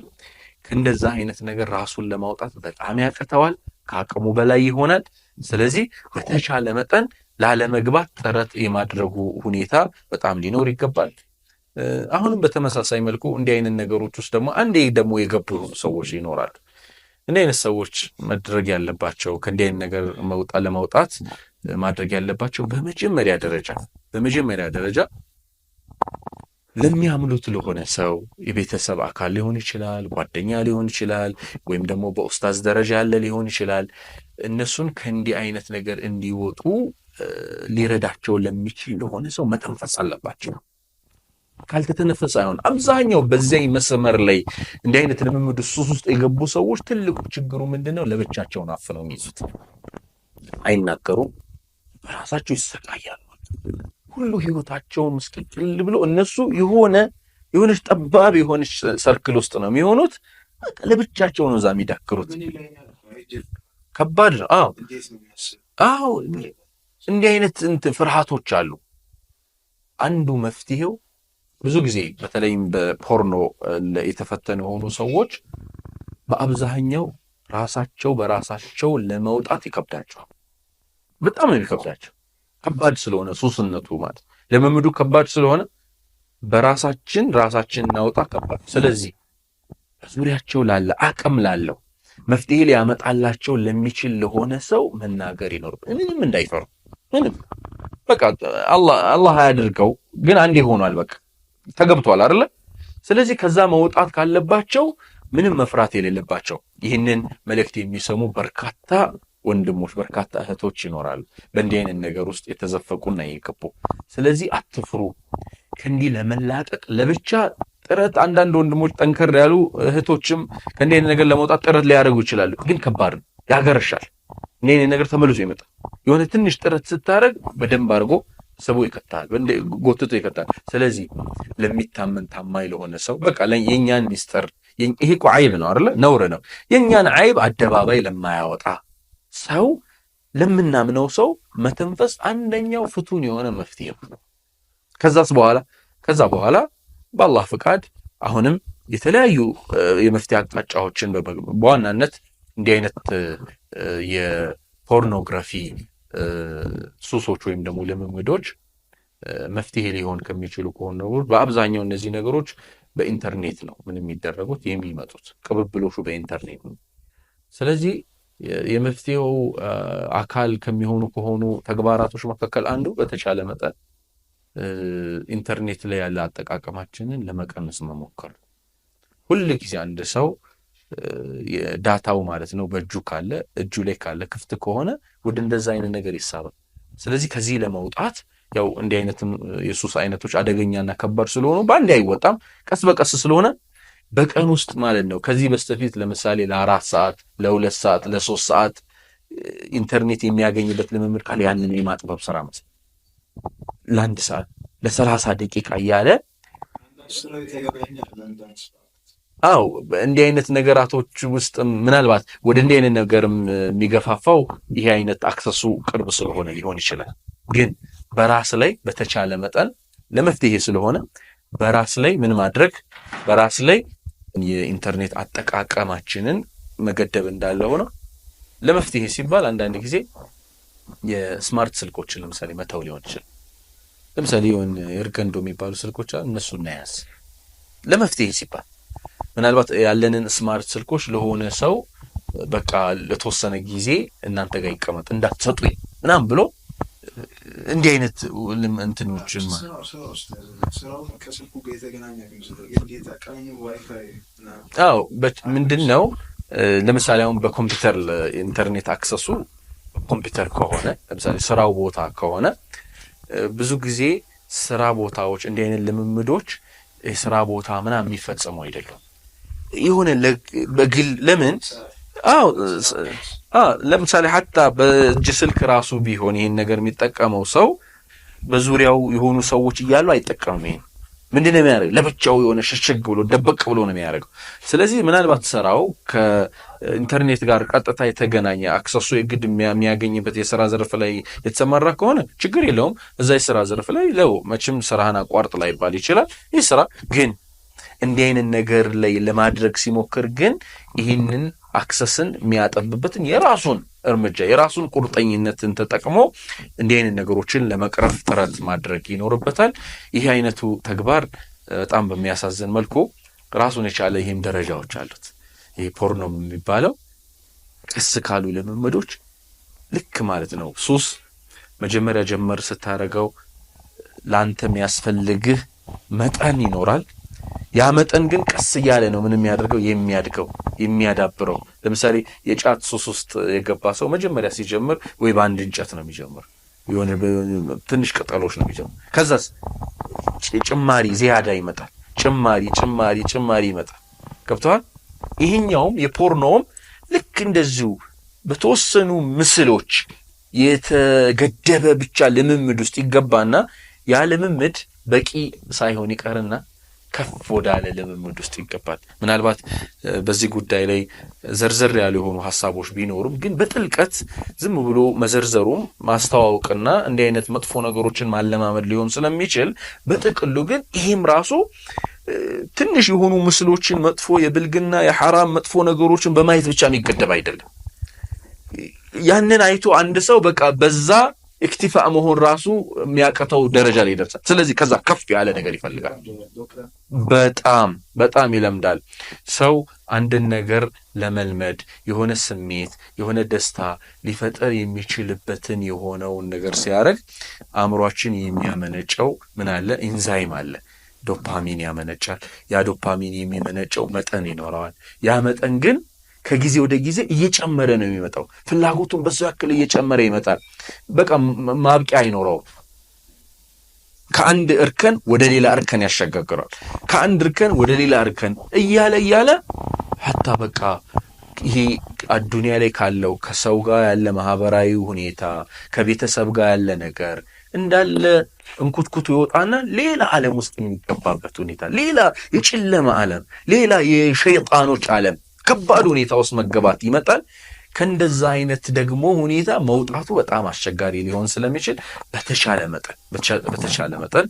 ከእንደዛ አይነት ነገር ራሱን ለማውጣት በጣም ያቅተዋል፣ ከአቅሙ በላይ ይሆናል። ስለዚህ በተቻለ መጠን ላለመግባት ጥረት የማድረጉ ሁኔታ በጣም ሊኖር ይገባል። አሁንም በተመሳሳይ መልኩ እንዲህ አይነት ነገሮች ውስጥ ደግሞ አንዴ ደግሞ የገቡ ሰዎች ይኖራሉ። እንዲህ አይነት ሰዎች ማድረግ ያለባቸው ከእንዲህ አይነት ነገር ለመውጣት ማድረግ ያለባቸው በመጀመሪያ ደረጃ ለሚያምኑት ለሆነ ሰው የቤተሰብ አካል ሊሆን ይችላል፣ ጓደኛ ሊሆን ይችላል፣ ወይም ደግሞ በኡስታዝ ደረጃ ያለ ሊሆን ይችላል። እነሱን ከእንዲህ አይነት ነገር እንዲወጡ ሊረዳቸው ለሚችል ለሆነ ሰው መተንፈስ አለባቸው። ካልተተነፈሰ አይሆን። አብዛኛው በዚያ መስመር ላይ እንዲህ አይነት ልምምድ ሱስ ውስጥ የገቡ ሰዎች ትልቁ ችግሩ ምንድነው? ለብቻቸውን አፍነው የሚይዙት፣ አይናገሩም፣ በራሳቸው ይሰቃያሉ። ሁሉ ህይወታቸውን ምስቅልቅል ብሎ እነሱ የሆነች ጠባብ የሆነች ሰርክል ውስጥ ነው የሚሆኑት። ለብቻቸው ነው እዛ የሚዳክሩት። ከባድ ነው። አዎ እንዲህ አይነት ፍርሃቶች አሉ። አንዱ መፍትሄው ብዙ ጊዜ በተለይም በፖርኖ የተፈተኑ የሆኑ ሰዎች በአብዛኛው ራሳቸው በራሳቸው ለመውጣት ይከብዳቸዋል። በጣም ነው የሚከብዳቸው። ከባድ ስለሆነ ሱስነቱ ማለት ለመምዱ ከባድ ስለሆነ በራሳችን እናውጣ ከባድ። ስለዚህ በዙሪያቸው ላለ አቅም ላለው መፍትሄ ሊያመጣላቸው ለሚችል ለሆነ ሰው መናገር ይኖርብን። ምንም እንዳይፈሩ፣ ምንም በቃ አላህ ያድርገው። ግን አንዴ ሆኗል፣ በቃ ተገብቷል አይደለ? ስለዚህ ከዛ መውጣት ካለባቸው ምንም መፍራት የሌለባቸው ይህንን መልእክት የሚሰሙ በርካታ ወንድሞች በርካታ እህቶች ይኖራሉ በእንዲህ አይነት ነገር ውስጥ የተዘፈቁና የገቡ። ስለዚህ አትፍሩ። ከእንዲህ ለመላቀቅ ለብቻ ጥረት አንዳንድ ወንድሞች ጠንከር ያሉ እህቶችም ከእንዲህ አይነት ነገር ለመውጣት ጥረት ሊያደርጉ ይችላሉ። ግን ከባድ ነው፣ ያገረሻል። እንዲህ አይነት ነገር ተመልሶ ይመጣል። የሆነ ትንሽ ጥረት ስታደርግ በደንብ አድርጎ ሰው ይከታል፣ ጎትቶ ይከታል። ስለዚህ ለሚታመን ታማኝ ለሆነ ሰው በቃ የኛን ሚስጥር፣ ይሄ እኮ አይብ ነው አይደለ? ነውር ነው። የኛን አይብ አደባባይ ለማያወጣ ሰው ለምናምነው ሰው መተንፈስ አንደኛው ፍቱን የሆነ መፍትሄ ነው። ከዛ በኋላ በአላህ ፍቃድ አሁንም የተለያዩ የመፍትሄ አቅጣጫዎችን በዋናነት እንዲህ አይነት የፖርኖግራፊ ሱሶች ወይም ደግሞ ልምምዶች መፍትሄ ሊሆን ከሚችሉ ከሆነ በአብዛኛው እነዚህ ነገሮች በኢንተርኔት ነው ምን የሚደረጉት የሚመጡት፣ ቅብብሎሹ በኢንተርኔት ነው። ስለዚህ የመፍትሄው አካል ከሚሆኑ ከሆኑ ተግባራቶች መካከል አንዱ በተቻለ መጠን ኢንተርኔት ላይ ያለ አጠቃቀማችንን ለመቀነስ መሞከር። ሁል ጊዜ አንድ ሰው ዳታው ማለት ነው እጁ ላይ ካለ ክፍት ከሆነ ወደ እንደዛ አይነት ነገር ይሳባል። ስለዚህ ከዚህ ለመውጣት ያው እንዲህ አይነትም የሱስ አይነቶች አደገኛና ከባድ ስለሆኑ በአንድ አይወጣም፣ ቀስ በቀስ ስለሆነ በቀን ውስጥ ማለት ነው ከዚህ በስተፊት ለምሳሌ ለ4 ሰዓት ለ2 ሰዓት ለ3 ሰዓት ኢንተርኔት የሚያገኝበት ልምምድ ካለ ያንን የማጥበብ ስራ ማለት ለ1 ሰዓት ለ30 ደቂቃ እያለ አዎ እንዲህ አይነት ነገራቶች ውስጥ ምናልባት ወደ እንዲህ አይነት ነገርም የሚገፋፋው ይሄ አይነት አክሰሱ ቅርብ ስለሆነ ሊሆን ይችላል። ግን በራስ ላይ በተቻለ መጠን ለመፍትሄ ስለሆነ በራስ ላይ ምን ማድረግ በራስ ላይ የኢንተርኔት አጠቃቀማችንን መገደብ እንዳለ ሆኖ ለመፍትሄ ሲባል አንዳንድ ጊዜ የስማርት ስልኮችን ለምሳሌ መተው ሊሆን ይችላል። ለምሳሌ የሆነ ኤርገንዶ የሚባሉ ስልኮች አሉ፣ እነሱን እናያዝ ለመፍትሄ ሲባል ምናልባት ያለንን ስማርት ስልኮች ለሆነ ሰው በቃ ለተወሰነ ጊዜ እናንተ ጋር ይቀመጥ እንዳትሰጡኝ ምናምን ብሎ እንዲህ አይነት እንትኖችን አዎ ምንድነው ለምሳሌ አሁን በኮምፒውተር ኢንተርኔት አክሰሱ ኮምፒውተር ከሆነ ለምሳሌ ስራው ቦታ ከሆነ ብዙ ጊዜ ስራ ቦታዎች እንዲህ አይነት ልምምዶች የስራ ቦታ ምናምን የሚፈጸሙ አይደሉም። የሆነ በግል ለምን ለምሳሌ ሐታ በእጅ ስልክ ራሱ ቢሆን ይሄን ነገር የሚጠቀመው ሰው በዙሪያው የሆኑ ሰዎች እያሉ አይጠቀሙም። ይሄን ምንድነው የሚያደርገው? ለብቻው የሆነ ሽሽግ ብሎ ደበቅ ብሎ ነው የሚያደርገው። ስለዚህ ምናልባት ስራው ከኢንተርኔት ጋር ቀጥታ የተገናኘ አክሰሱ የግድ የሚያገኝበት የስራ ዘርፍ ላይ የተሰማራ ከሆነ ችግር የለውም። እዛ የስራ ዘርፍ ላይ መቼም ስራህን አቋርጥ ላይባል ይችላል። ይህ ስራ ግን እንዲህ አይነት ነገር ላይ ለማድረግ ሲሞክር ግን ይህንን አክሰስን የሚያጠብበትን የራሱን እርምጃ የራሱን ቁርጠኝነትን ተጠቅሞ እንዲህ አይነት ነገሮችን ለመቅረፍ ጥረት ማድረግ ይኖርበታል። ይህ አይነቱ ተግባር በጣም በሚያሳዝን መልኩ ራሱን የቻለ ይህም ደረጃዎች አሉት። ይህ ፖርኖ የሚባለው ቀስ ካሉ ልምምዶች ልክ ማለት ነው። ሱስ መጀመሪያ ጀመር ስታረገው ላንተ የሚያስፈልግህ መጠን ይኖራል። ያ መጠን ግን ቀስ እያለ ነው ምን የሚያደርገው የሚያድገው የሚያዳብረው። ለምሳሌ የጫት ሱስ ውስጥ የገባ ሰው መጀመሪያ ሲጀምር ወይ በአንድ እንጨት ነው የሚጀምር፣ የሆነ ትንሽ ቅጠሎች ነው የሚጀምር። ከዛስ ጭማሪ ዚያዳ ይመጣል፣ ጭማሪ ይመጣል። ገብቷል? ይሄኛውም የፖርኖም ልክ እንደዚሁ በተወሰኑ ምስሎች የተገደበ ብቻ ልምምድ ውስጥ ይገባና ያ ልምምድ በቂ ሳይሆን ይቀርና ከፍ ወዳለ ልምምድ ውስጥ ይገባል። ምናልባት በዚህ ጉዳይ ላይ ዘርዘር ያሉ የሆኑ ሐሳቦች ቢኖሩም ግን በጥልቀት ዝም ብሎ መዘርዘሩም ማስተዋወቅና እንዲህ አይነት መጥፎ ነገሮችን ማለማመድ ሊሆን ስለሚችል በጥቅሉ ግን ይሄም ራሱ ትንሽ የሆኑ ምስሎችን መጥፎ የብልግና የሐራም መጥፎ ነገሮችን በማየት ብቻ የሚገደብ አይደለም። ያንን አይቶ አንድ ሰው በቃ በዛ ኢክቲፋ መሆን ራሱ የሚያቀተው ደረጃ ላይ ይደርሳል። ስለዚህ ከዛ ከፍ ያለ ነገር ይፈልጋል። በጣም ይለምዳል። ሰው አንድን ነገር ለመልመድ የሆነ ስሜት የሆነ ደስታ ሊፈጠር የሚችልበትን የሆነውን ነገር ሲያደርግ አእምሯችን የሚያመነጨው ምን አለ? ኢንዛይም አለ። ዶፓሚን ያመነጫል። ያ ዶፓሚን የሚመነጨው መጠን ይኖረዋል። ያ መጠን ግን ከጊዜ ወደ ጊዜ እየጨመረ ነው የሚመጣው። ፍላጎቱን በዛው ያክል እየጨመረ ይመጣል። በቃ ማብቂያ አይኖረውም። ከአንድ እርከን ወደ ሌላ እርከን ያሸጋግራል። ከአንድ እርከን ወደ ሌላ እርከን እያለ ሐታ በቃ ይሄ አዱንያ ላይ ካለው ከሰው ጋር ያለ ማህበራዊ ሁኔታ ከቤተሰብ ጋር ያለ ነገር እንዳለ እንኩትኩቱ ይወጣና ሌላ ዓለም ውስጥ የሚገባበት ሁኔታ፣ ሌላ የጨለማ ዓለም፣ ሌላ የሸይጣኖች ዓለም ከባድ ሁኔታ ውስጥ መገባት ይመጣል። ከእንደዛ አይነት ደግሞ ሁኔታ መውጣቱ በጣም አስቸጋሪ ሊሆን ስለሚችል በተቻለ መጠን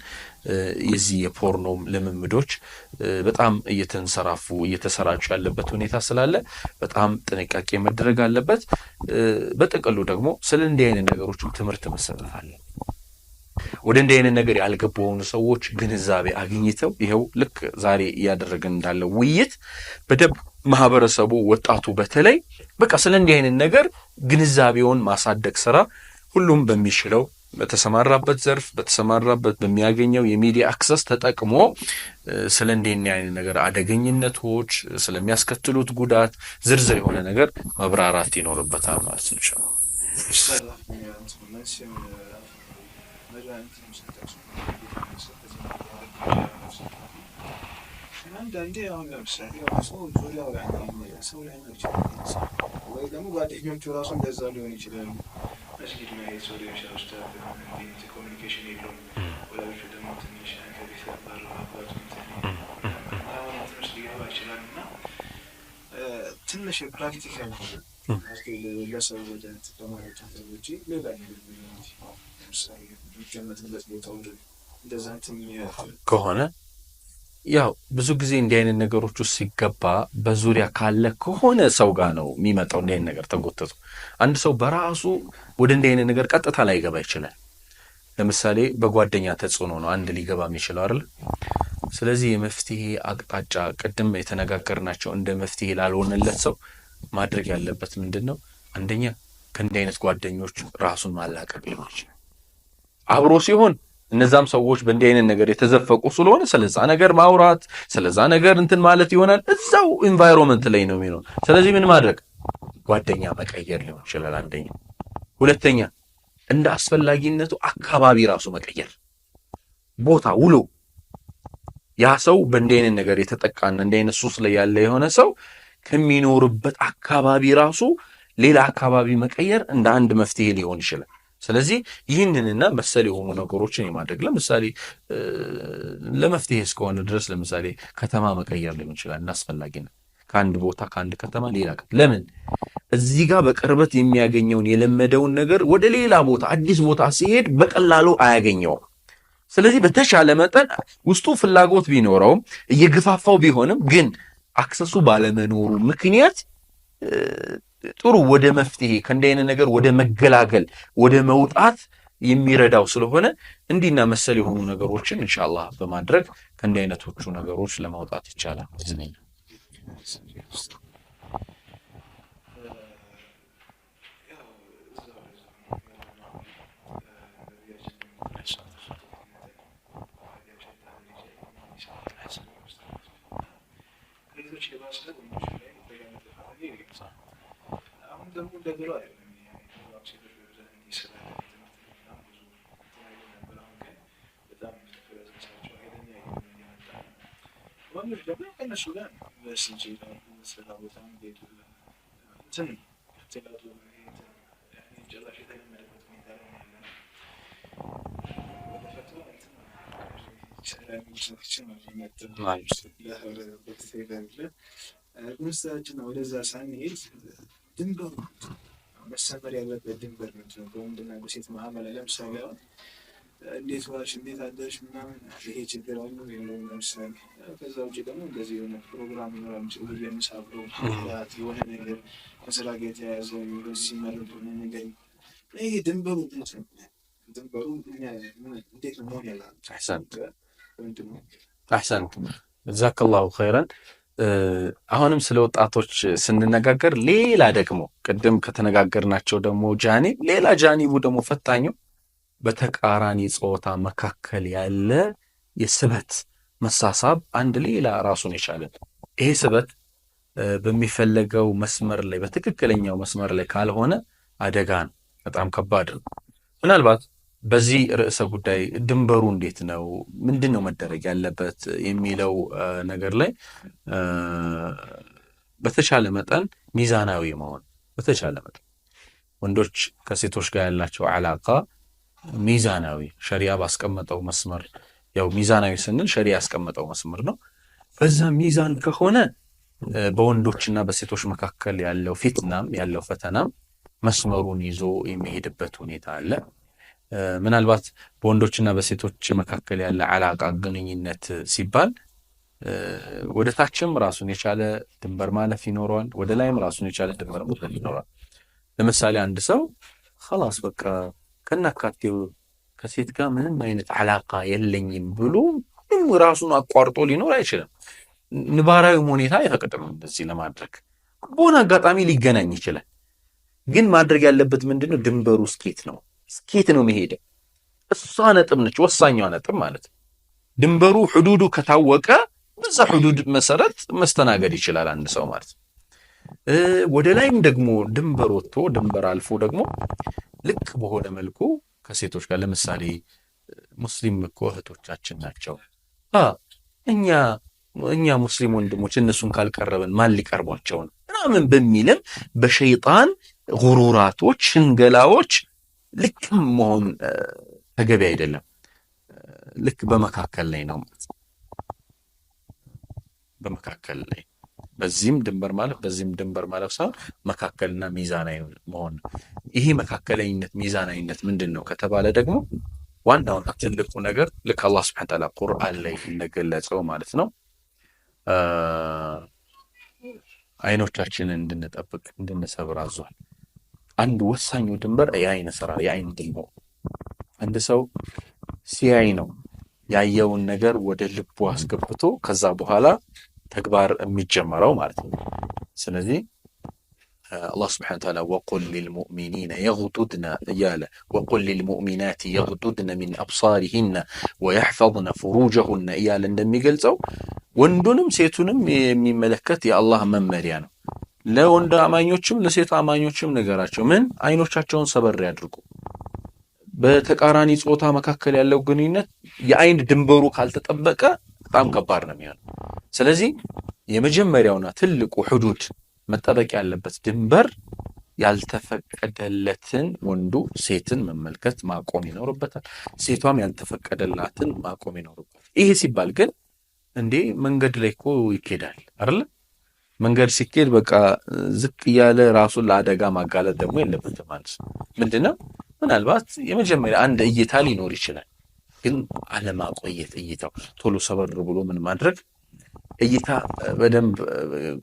የዚህ የፖርኖ ልምምዶች በጣም እየተንሰራፉ እየተሰራጩ ያለበት ሁኔታ ስላለ በጣም ጥንቃቄ መደረግ አለበት። በጥቅሉ ደግሞ ስለ እንዲህ አይነት ነገሮች ትምህርት መሰጠት አለ። ወደ እንዲህ አይነት ነገር ያልገቡ ሰዎች ግንዛቤ አግኝተው ይሄው ልክ ዛሬ እያደረግን እንዳለው ውይይት በደንብ ማህበረሰቡ ወጣቱ በተለይ በቃ ስለ እንዲህ አይነት ነገር ግንዛቤውን ማሳደግ ስራ ሁሉም በሚችለው በተሰማራበት ዘርፍ በተሰማራበት በሚያገኘው የሚዲያ አክሰስ ተጠቅሞ ስለ እንዲህ አይነት ነገር አደገኝነቶች ስለሚያስከትሉት ጉዳት ዝርዝር የሆነ ነገር መብራራት ይኖርበታል ማለት ነው። አንዳንዴ አሁን ለምሳሌ ሰው ዙሪያው ላይ ሰው ላይ ነው ወይ ደግሞ ጓደኞቹ ራሱ እንደዛ ሊሆን ይችላል። መስጊድ መሄድ ሰው ሊሆን ይችላል። ውስጥ እንዴት ኮሚኒኬሽን የለውም። ወላጆቹ ደግሞ ትንሽ ከቤት ባሉ አባቱ አሁን ትንሽ ሊገባ ይችላል እና ትንሽ ፕራክቲካል ለሰው ወደ በማለት ውጪ ሌላ ነገር ለምሳሌ የሚቀመጥበት ቦታ እንደዛ ከሆነ ያው ብዙ ጊዜ እንዲህ አይነት ነገሮች ውስጥ ሲገባ በዙሪያ ካለ ከሆነ ሰው ጋር ነው የሚመጣው። እንዲህ አይነት ነገር ተጎተቱ አንድ ሰው በራሱ ወደ እንዲህ አይነት ነገር ቀጥታ ላይ ገባ ይችላል። ለምሳሌ በጓደኛ ተጽዕኖ ነው አንድ ሊገባ የሚችለው አይደል? ስለዚህ የመፍትሄ አቅጣጫ ቅድም የተነጋገርናቸው እንደ መፍትሄ ላልሆነለት ሰው ማድረግ ያለበት ምንድነው? አንደኛ ከእንዲህ አይነት ጓደኞች ራሱን ማላቀቅ ሊሆን ይችላል። አብሮ ሲሆን እነዛም ሰዎች በእንዲህ አይነት ነገር የተዘፈቁ ስለሆነ ስለዛ ነገር ማውራት ስለዛ ነገር እንትን ማለት ይሆናል። እዛው ኢንቫይሮንመንት ላይ ነው የሚሆነው። ስለዚህ ምን ማድረግ? ጓደኛ መቀየር ሊሆን ይችላል አንደኛ። ሁለተኛ እንደ አስፈላጊነቱ አካባቢ ራሱ መቀየር፣ ቦታ ውሎ ያ ሰው በእንዲህ አይነት ነገር የተጠቃና እንዲህ አይነት ሱስ ላይ ያለ የሆነ ሰው ከሚኖርበት አካባቢ ራሱ ሌላ አካባቢ መቀየር እንደ አንድ መፍትሄ ሊሆን ይችላል። ስለዚህ ይህንንና መሰል የሆኑ ነገሮችን የማድረግ ለምሳሌ ለመፍትሄ እስከሆነ ድረስ ለምሳሌ ከተማ መቀየር ሊሆን ይችላል። እናስፈላጊነት ከአንድ ቦታ ከአንድ ከተማ ሌላ ለምን እዚህ ጋር በቅርበት የሚያገኘውን የለመደውን ነገር ወደ ሌላ ቦታ አዲስ ቦታ ሲሄድ በቀላሉ አያገኘውም። ስለዚህ በተሻለ መጠን ውስጡ ፍላጎት ቢኖረውም እየገፋፋው ቢሆንም ግን አክሰሱ ባለመኖሩ ምክንያት ጥሩ ወደ መፍትሄ ከእንዲህ አይነት ነገር ወደ መገላገል ወደ መውጣት የሚረዳው ስለሆነ እንዲህና መሰል የሆኑ ነገሮችን ኢንሻአላህ በማድረግ ከእንዲህ አይነቶቹ ነገሮች ለማውጣት ይቻላል። ጉንስታችን ወደዛ ሳንሄድ ድንበር መሰመር ያለበት ድንበር ነው። በወንድና በሴት መሀል ለምሳሌ እንዴት ዋልሽ እንዴት አደርሽ ምናምን ይሄ ችግር አለ ነው ለምሳሌ። ከዛ ውጭ ደግሞ እንደዚህ የሆነ ፕሮግራም ይኖራል ሲሉ የሚሳብሩ የሆነ ነገር ከስራ ጋር የተያያዘ ሲመረጡ ነገር ይሄ ድንበሩ ድንበሩ እንዴት ነው መሆን ያለው? አሕሰንት ጀዛከላሁ ኸይረን። አሁንም ስለ ወጣቶች ስንነጋገር ሌላ ደግሞ ቅድም ከተነጋገርናቸው ደግሞ ጃኒብ ሌላ ጃኒቡ ደግሞ ፈታኙ በተቃራኒ ጾታ መካከል ያለ የስበት መሳሳብ አንድ ሌላ ራሱን የቻለ ይሄ ስበት በሚፈለገው መስመር ላይ በትክክለኛው መስመር ላይ ካልሆነ አደጋ ነው፣ በጣም ከባድ ነው። ምናልባት በዚህ ርዕሰ ጉዳይ ድንበሩ እንዴት ነው ምንድነው መደረግ ያለበት የሚለው ነገር ላይ በተቻለ መጠን ሚዛናዊ መሆን በተቻለ መጠን ወንዶች ከሴቶች ጋር ያላቸው አላቃ ሚዛናዊ ሸሪዓ ባስቀመጠው መስመር ያው ሚዛናዊ ስንል ሸሪዓ ያስቀመጠው መስመር ነው። በዛ ሚዛን ከሆነ በወንዶችና በሴቶች መካከል ያለው ፊትናም ያለው ፈተናም መስመሩን ይዞ የሚሄድበት ሁኔታ አለ። ምናልባት በወንዶችና በሴቶች መካከል ያለ አላቃ ግንኙነት ሲባል ወደ ታችም ራሱን የቻለ ድንበር ማለፍ ይኖረዋል፣ ወደ ላይም ራሱን የቻለ ድንበር ማለፍ ይኖረዋል። ለምሳሌ አንድ ሰው خلاص በቃ ከናካቴው ከሴት ጋር ምንም አይነት አላቃ የለኝም ብሎ ራሱን አቋርጦ ሊኖር አይችልም። ንባራዊ ሁኔታ አይፈቅድም እንደዚህ ለማድረግ። በሆነ አጋጣሚ ሊገናኝ ይችላል። ግን ማድረግ ያለበት ምንድነው? ድንበሩ ስኬት ነው መሄድ። እሷ ነጥብ ነች፣ ወሳኛዋ ነጥብ ማለት ነው። ድንበሩ ሁዱዱ ከታወቀ በዛ ሁዱድ መሰረት መስተናገድ ይችላል አንድ ሰው ማለት ነው። ወደ ላይም ደግሞ ድንበር ወጥቶ ድንበር አልፎ ደግሞ ልክ በሆነ መልኩ ከሴቶች ጋር ለምሳሌ ሙስሊም እኮ እህቶቻችን ናቸው እኛ ሙስሊም ወንድሞች እነሱን ካልቀረብን ማን ሊቀርቧቸው ነው ምናምን በሚልም በሸይጣን ጉሩራቶች ሽንገላዎች ልክም መሆን ተገቢ አይደለም። ልክ በመካከል ላይ ነው ማለት ነው። በመካከል ላይ በዚህም ድንበር ማለፍ በዚህም ድንበር ማለፍ ሳይሆን መካከልና ሚዛናዊ መሆን። ይሄ መካከለኝነት ሚዛናዊነት ምንድን ነው ከተባለ ደግሞ ዋናውና ትልቁ ነገር ልክ አላህ ሱብሓነሁ ወተዓላ ቁርአን ላይ እንደገለጸው ማለት ነው አይኖቻችንን እንድንጠብቅ እንድንሰብር አዟል። አንድ ወሳኙ ድንበር የአይን ስራ የአይን ድንበር አንድ ሰው ሲያይ ነው ያየውን ነገር ወደ ልቡ አስገብቶ ከዛ በኋላ ተግባር የሚጀመረው ማለት ነው። ስለዚህ አላህ ስብሐነሁ ወተዓላ ወቁል ሊልሙእሚኒነ የግዱድነ እያለ ወቁል ሊልሙእሚናት የግዱድነ ሚን አብሳሪሂነ ወየሕፈዝነ ፍሩጀሁነ እያለ እንደሚገልጸው ወንዱንም ሴቱንም የሚመለከት የአላህ መመሪያ ነው። ለወንድ አማኞችም ለሴት አማኞችም ነገራቸው ምን አይኖቻቸውን ሰበር ያድርጉ። በተቃራኒ ጾታ መካከል ያለው ግንኙነት የአይን ድንበሩ ካልተጠበቀ በጣም ከባድ ነው የሚሆነው። ስለዚህ የመጀመሪያውና ትልቁ ሁዱድ መጠበቅ ያለበት ድንበር ያልተፈቀደለትን ወንዱ ሴትን መመልከት ማቆም ይኖርበታል። ሴቷም ያልተፈቀደላትን ማቆም ይኖርበታል። ይሄ ሲባል ግን እንዴ መንገድ ላይ እኮ ይኬዳል አይደል? መንገድ ሲኬድ በቃ ዝቅ ያለ ራሱን ለአደጋ ማጋለጥ ደግሞ የለበትም ማለት ነው። ምንድነው ምናልባት የመጀመሪያ አንድ እይታ ሊኖር ይችላል፣ ግን አለማቆየት እይታው ቶሎ ሰበር ብሎ ምን ማድረግ እይታ በደንብ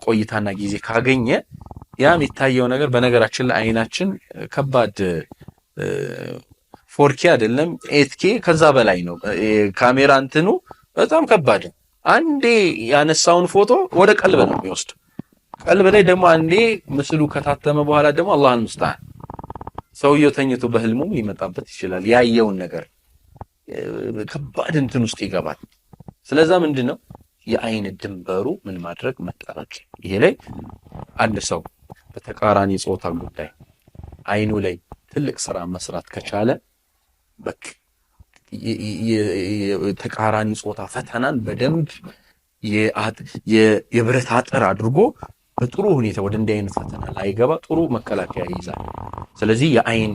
ቆይታና ጊዜ ካገኘ ያ የሚታየው ነገር በነገራችን ላይ አይናችን ከባድ ፎርኬ አይደለም 8K ከዛ በላይ ነው። ካሜራ እንትኑ በጣም ከባድ ነው። አንዴ ያነሳውን ፎቶ ወደ ቀልብ ነው የሚወስደው። ቀልብ ላይ ደግሞ አንዴ ምስሉ ከታተመ በኋላ ደግሞ አላህን ሙስተዓን ሰውየው ተኝቶ በህልሙም ሊመጣበት ይችላል። ያየውን ነገር ከባድ እንትን ውስጥ ይገባል። ስለዛ ምንድነው የአይን ድንበሩ ምን ማድረግ መጠበቅ። ይሄ ላይ አንድ ሰው በተቃራኒ ጾታ ጉዳይ አይኑ ላይ ትልቅ ስራ መስራት ከቻለ በቃ የተቃራኒ ጾታ ፈተናን በደንብ የብረት አጥር አድርጎ በጥሩ ሁኔታ ወደ እንዲህ አይነት ፈተና ላይገባ ጥሩ መከላከያ ይይዛል። ስለዚህ የአይን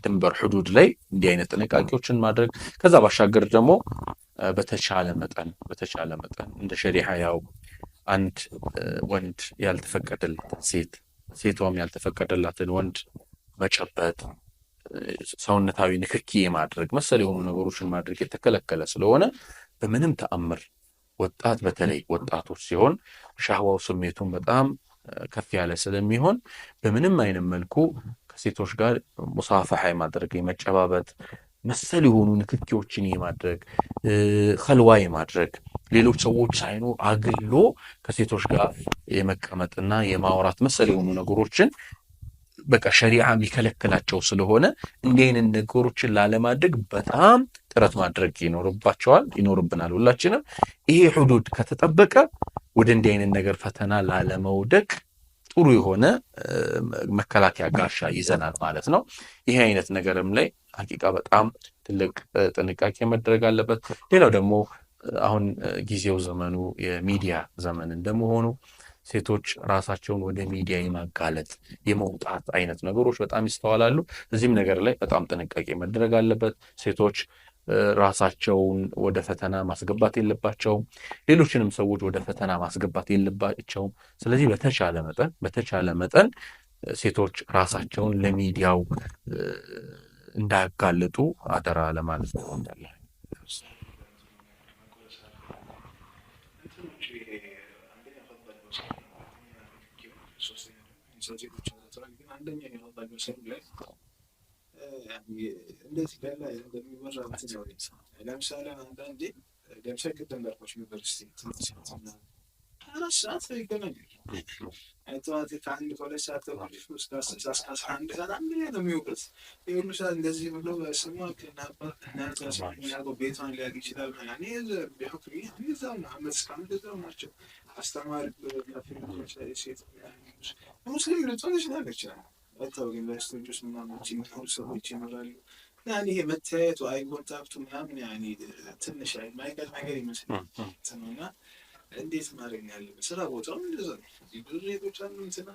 ድንበር ሁዱድ ላይ እንዲህ አይነት ጥንቃቄዎችን ማድረግ ከዛ ባሻገር ደግሞ በተቻለ መጠን እንደ ሸሪዓ ያው አንድ ወንድ ያልተፈቀደላትን ሴቷም ያልተፈቀደላትን ወንድ መጨበጥ፣ ሰውነታዊ ንክኪ ማድረግ መሰል የሆኑ ነገሮችን ማድረግ የተከለከለ ስለሆነ በምንም ተአምር ወጣት በተለይ ወጣቶች ሲሆን ሻህዋው ስሜቱን በጣም ከፍ ያለ ስለሚሆን በምንም አይነት መልኩ ከሴቶች ጋር ሙሳፈሃ ማድረግ የመጨባበጥ መሰል የሆኑ ንክኪዎችን የማድረግ ኸልዋ የማድረግ ሌሎች ሰዎች ሳይኖር አግሎ ከሴቶች ጋር የመቀመጥና የማውራት መሰል የሆኑ ነገሮችን በቃ ሸሪዓ የሚከለክላቸው ስለሆነ እንዲህ አይነት ነገሮችን ላለማድረግ በጣም ጥረት ማድረግ ይኖርብናል ሁላችንም። ይሄ ሁዱድ ከተጠበቀ ወደ እንዲህ አይነት ነገር ፈተና ላለመውደቅ ጥሩ የሆነ መከላከያ ጋሻ ይዘናል ማለት ነው። ይሄ አይነት ነገርም ላይ ሐቂቃ በጣም ትልቅ ጥንቃቄ መደረግ አለበት። ሌላው ደግሞ አሁን ጊዜው ዘመኑ የሚዲያ ዘመን እንደመሆኑ ሴቶች ራሳቸውን ወደ ሚዲያ የማጋለጥ የመውጣት አይነት ነገሮች በጣም ይስተዋላሉ። እዚህም ነገር ላይ በጣም ጥንቃቄ መደረግ አለበት። ሴቶች ራሳቸውን ወደ ፈተና ማስገባት የለባቸውም። ሌሎችንም ሰዎች ወደ ፈተና ማስገባት የለባቸውም። ስለዚህ በተቻለ መጠን ሴቶች ራሳቸውን ለሚዲያው እንዳያጋልጡ አደራ ለማለት ነው። እንዳለ እንደዚህ ያለ እንደሚወራ ለምሳሌ አንዳንዴ ለምሳሌ ቅድም እንዳልኳችሁ ዩኒቨርሲቲ ትምህርት አራት ሰዓት ይገናኛል። ጠዋት ከአንድ ከሁለት ሰዓት ተኩል እስከ 11 ሰዓት አንድ ላይ ነው የሚውሉት። የሁሉ ሰዓት እንደዚህ ብሎ በስሟ ቤቷን ሊያውቅ ይችላል። ቢሁክሚ እዛው ነው አመት እስከ አመት እዛው ናቸው። አስተማሪ ሴት ሙስሊም ልትሆን ትችላለች። አይታወቅም። ዩኒቨርሲቲዎች ውስጥ ምናምን የሚኖሩ ሰዎች ይኖራሉ። ይሄ መተያየቱ አይ ኮንታክቱ ምናምን ትንሽ የማይቀር ነገር ይመስላል እና እንዴት ማድረግ ያለብን ስራ ቦታው እንደዛ ነው። ብዙ ዜጎች አሉ እንትን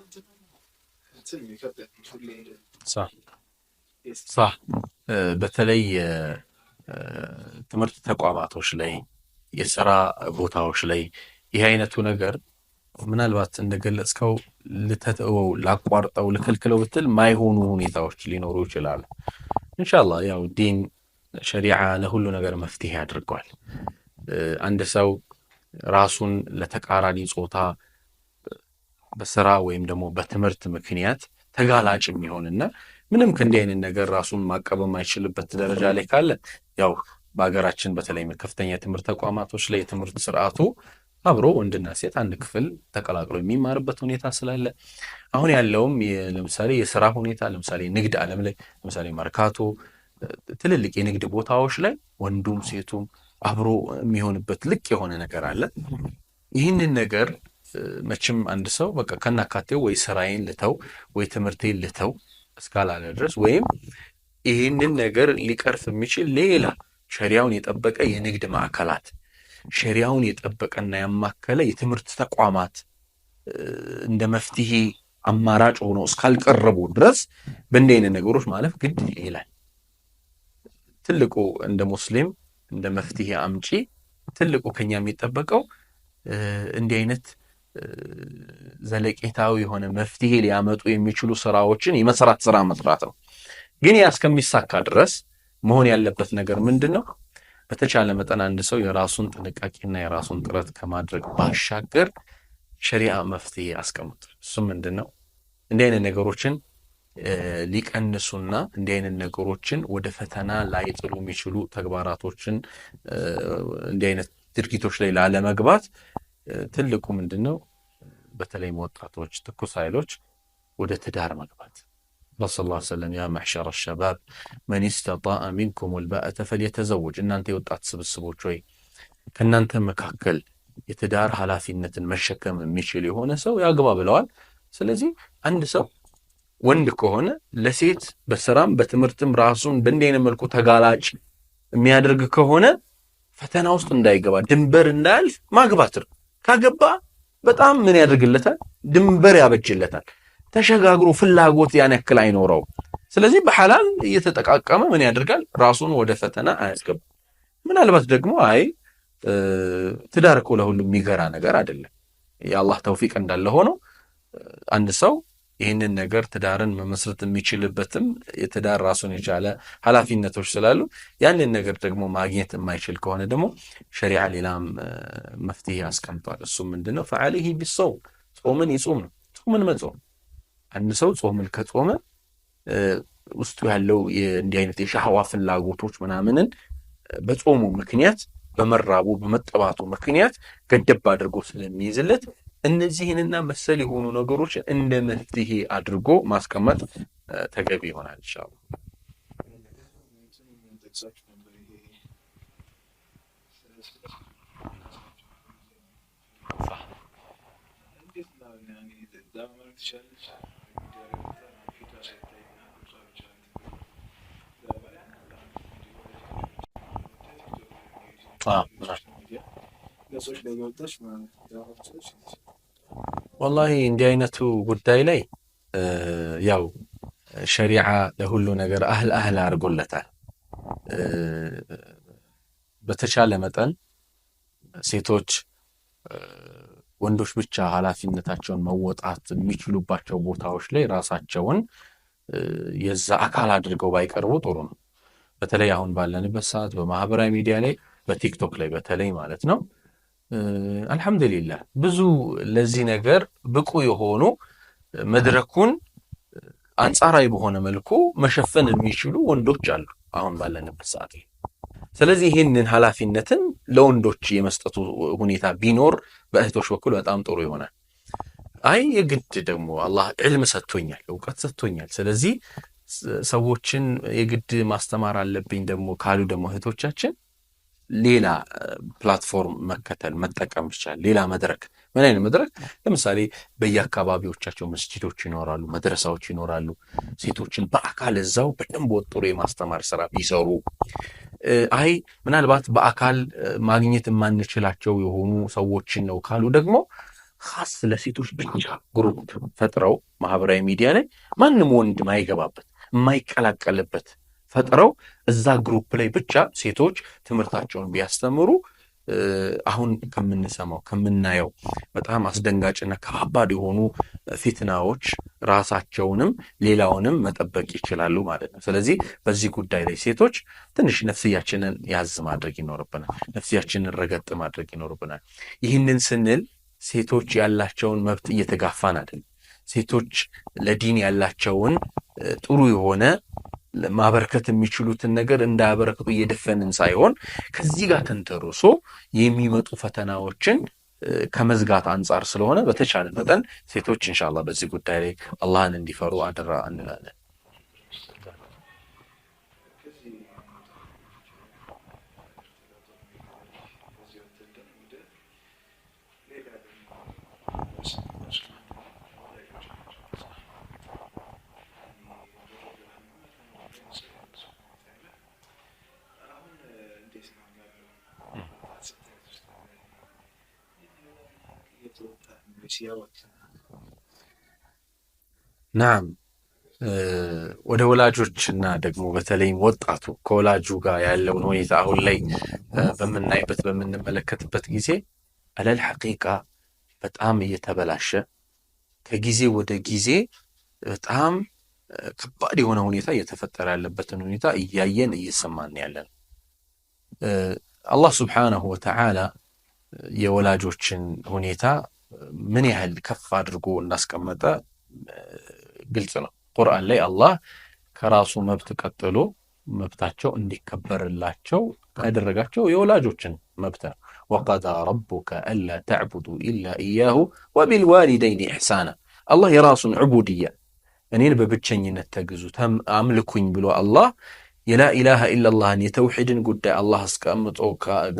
ይከብዳል። ሁሌ صح በተለይ ትምህርት ተቋማቶች ላይ የሥራ ቦታዎች ላይ ይህ አይነቱ ነገር ምናልባት እንደገለጽከው ልተተወው ላቋርጠው ልከልክለው ብትል ማይሆኑ ሁኔታዎች ሊኖሩ ይችላሉ። ኢንሻአላህ ያው ዲን ሸሪዓ ለሁሉ ነገር መፍትሄ አድርጓል። አንድ ሰው ራሱን ለተቃራኒ ጾታ በስራ ወይም ደግሞ በትምህርት ምክንያት ተጋላጭ የሚሆንና ምንም ከእንዲህ አይነት ነገር ራሱን ማቀብ የማይችልበት ደረጃ ላይ ካለ ያው በሀገራችን በተለይ ከፍተኛ የትምህርት ተቋማቶች ላይ የትምህርት ስርዓቱ አብሮ ወንድና ሴት አንድ ክፍል ተቀላቅሎ የሚማርበት ሁኔታ ስላለ አሁን ያለውም ለምሳሌ የስራ ሁኔታ ለምሳሌ ንግድ ዓለም ላይ ለምሳሌ መርካቶ ትልልቅ የንግድ ቦታዎች ላይ ወንዱም ሴቱም አብሮ የሚሆንበት ልክ የሆነ ነገር አለ። ይህንን ነገር መቼም አንድ ሰው በቃ ከናካቴው ወይ ስራዬን ልተው ወይ ትምህርቴን ልተው እስካላለ ድረስ ወይም ይህንን ነገር ሊቀርፍ የሚችል ሌላ ሸሪያውን የጠበቀ የንግድ ማዕከላት ሸሪያውን የጠበቀና ያማከለ የትምህርት ተቋማት እንደ መፍትሄ አማራጭ ሆኖ እስካልቀረቡ ድረስ በእንዲህ አይነት ነገሮች ማለፍ ግድ ይላል። ትልቁ እንደ ሙስሊም እንደ መፍትሄ አምጪ ትልቁ ከኛ የሚጠበቀው እንዲህ አይነት ዘለቄታዊ የሆነ መፍትሄ ሊያመጡ የሚችሉ ስራዎችን የመስራት ስራ መስራት ነው። ግን ያ እስከሚሳካ ድረስ መሆን ያለበት ነገር ምንድነው? በተቻለ መጠን አንድ ሰው የራሱን ጥንቃቄና የራሱን ጥረት ከማድረግ ባሻገር ሸሪዓ መፍትሄ አስቀምጧል። እሱ ምንድነው? እንዲህ አይነት ነገሮችን ሊቀንሱና እንዲህ አይነት ነገሮችን ወደ ፈተና ላይጥሉ የሚችሉ ተግባራቶችን እንዲህ አይነት ድርጊቶች ላይ ላለመግባት ትልቁ ምንድነው? በተለይም ወጣቶች ትኩስ ኃይሎች ወደ ትዳር መግባት ረሱል ሰለላሁ ዐለይሂ ወሰለም ያ መሕሸረ ሸባብ መን ኢስተጣዐ ሚንኩም አልባአተ ፈልየተዘወጅ እናንተ የወጣት ስብስቦች ወይ ከእናንተ መካከል የትዳር ኃላፊነትን መሸከም የሚችል የሆነ ሰው ያግባ ብለዋል። ስለዚህ አንድ ሰው ወንድ ከሆነ ለሴት በስራም በትምህርትም ራሱን በእንዲህ አይነት መልኩ ተጋላጭ የሚያደርግ ከሆነ ፈተና ውስጥ እንዳይገባ ድንበር እንዳያልፍ ማግባት ነው። ካገባ በጣም ምን ያደርግለታል? ድንበር ያበጅለታል። ተሸጋግሮ ፍላጎት ያን ያክል አይኖረውም። ስለዚህ በሐላል እየተጠቃቀመ ምን ያደርጋል? ራሱን ወደ ፈተና አያስገባ። ምናልባት ደግሞ አይ ትዳር እኮ ለሁሉም የሚገራ ነገር አይደለም። የአላህ ተውፊቅ እንዳለ ሆኖ አንድ ሰው ይህንን ነገር ትዳርን መመስረት የሚችልበትም የትዳር ራሱን የቻለ ኃላፊነቶች ስላሉ ያንን ነገር ደግሞ ማግኘት የማይችል ከሆነ ደግሞ ሸሪዓ ሌላም መፍትሄ አስቀምጧል። እሱም ምንድነው? ፈዐለይሂ ቢሶም ጾምን ይጾም ነው። ጾምን መጾም አንድ ሰው ጾምን ከጾመ ውስጡ ያለው እንዲህ አይነት የሻህዋ ፍላጎቶች ምናምንን በጾሙ ምክንያት በመራቡ በመጠባቱ ምክንያት ገደብ አድርጎ ስለሚይዝለት እነዚህንና መሰል የሆኑ ነገሮችን እንደ መፍትሄ አድርጎ ማስቀመጥ ተገቢ ይሆናል ኢንሻአላህ። ወላሂ እንዲህ አይነቱ ጉዳይ ላይ ያው ሸሪዓ ለሁሉ ነገር አህል አድርጎለታል። በተቻለ መጠን ሴቶች ወንዶች ብቻ ኃላፊነታቸውን መወጣት የሚችሉባቸው ቦታዎች ላይ ራሳቸውን የዛ አካል አድርገው ባይቀርቡ ጥሩ ነው። በተለይ አሁን ባለንበት ሰዓት በማህበራዊ ሚዲያ ላይ በቲክቶክ ላይ በተለይ ማለት ነው አልহামዱሊላህ ብዙ ለዚህ ነገር ብቁ የሆኑ መድረኩን አንጻራዊ በሆነ መልኩ መሸፈን የሚችሉ ወንዶች አሉ አሁን ባለንበት ሰዓት ላይ። ስለዚህ ይህንን ኃላፊነትን ለወንዶች የመስጠቱ ሁኔታ ቢኖር በእህቶች በኩል በጣም ጥሩ ይሆናል። አይ የግድ ደግሞ አላህ ዕልም ሰጥቶኛል ዕውቀት ሰጥቶኛል ስለዚህ ሰዎችን የግድ ማስተማር አለብኝ ደግሞ ካሉ ደግሞ እህቶቻችን ሌላ ፕላትፎርም መከተል መጠቀም ይችላል። ሌላ መድረክ ምን አይነት መድረክ? ለምሳሌ በየአካባቢዎቻቸው መስጂዶች ይኖራሉ፣ መድረሳዎች ይኖራሉ። ሴቶችን በአካል እዛው በደንብ ወጥሮ የማስተማር ስራ ቢሰሩ። አይ ምናልባት በአካል ማግኘት የማንችላቸው የሆኑ ሰዎችን ነው ካሉ ደግሞ ኻስ ለሴቶች ብቻ ግሩፕ ፈጥረው ማህበራዊ ሚዲያ ላይ ማንም ወንድ ማይገባበት የማይቀላቀልበት ፈጥረው እዛ ግሩፕ ላይ ብቻ ሴቶች ትምህርታቸውን ቢያስተምሩ አሁን ከምንሰማው ከምናየው በጣም አስደንጋጭና ከባድ የሆኑ ፊትናዎች ራሳቸውንም ሌላውንም መጠበቅ ይችላሉ ማለት ነው። ስለዚህ በዚህ ጉዳይ ላይ ሴቶች ትንሽ ነፍስያችንን ያዝ ማድረግ ይኖርብናል። ነፍስያችንን ረገጥ ማድረግ ይኖርብናል። ይህንን ስንል ሴቶች ያላቸውን መብት እየተጋፋን አይደለም። ሴቶች ለዲን ያላቸውን ጥሩ የሆነ ማበረከት የሚችሉትን ነገር እንዳያበረከቱ እየደፈንን ሳይሆን ከዚህ ጋር ተንተርሶ የሚመጡ ፈተናዎችን ከመዝጋት አንጻር ስለሆነ በተቻለ መጠን ሴቶች ኢንሻአላህ በዚህ ጉዳይ ላይ አላህን እንዲፈሩ አደራ እንላለን። ናም ወደ ወላጆችና ደግሞ በተለይም ወጣቱ ከወላጁ ጋር ያለውን ሁኔታ አሁን ላይ በምናይበት በምንመለከትበት ጊዜ አለል ሐቂቃ በጣም እየተበላሸ ከጊዜ ወደ ጊዜ በጣም ከባድ የሆነ ሁኔታ እየተፈጠረ ያለበትን ሁኔታ እያየን እየሰማን ያለን አላህ ሱብሓነሁ ወተዓላ የወላጆችን ሁኔታ ምን ያህል ከፍ አድርጎ እንዳስቀመጠ ግልጽ ነው። ቁርአን ላይ አላህ ከራሱ መብት ቀጥሎ መብታቸው እንዲከበርላቸው ያደረጋቸው የወላጆችን መብት ነው። ወቀዳ ረቡከ አላ ተዕቡዱ ኢላ ኢያሁ ወቢልዋሊደይን ኢሕሳና አላህ የራሱን ዑቡድያ እኔን በብቸኝነት ተገዙ አምልኩኝ ብሎ አላህ የላ ኢላሃ ኢላላህን የተውሂድን ጉዳይ አላህ አስቀምጦ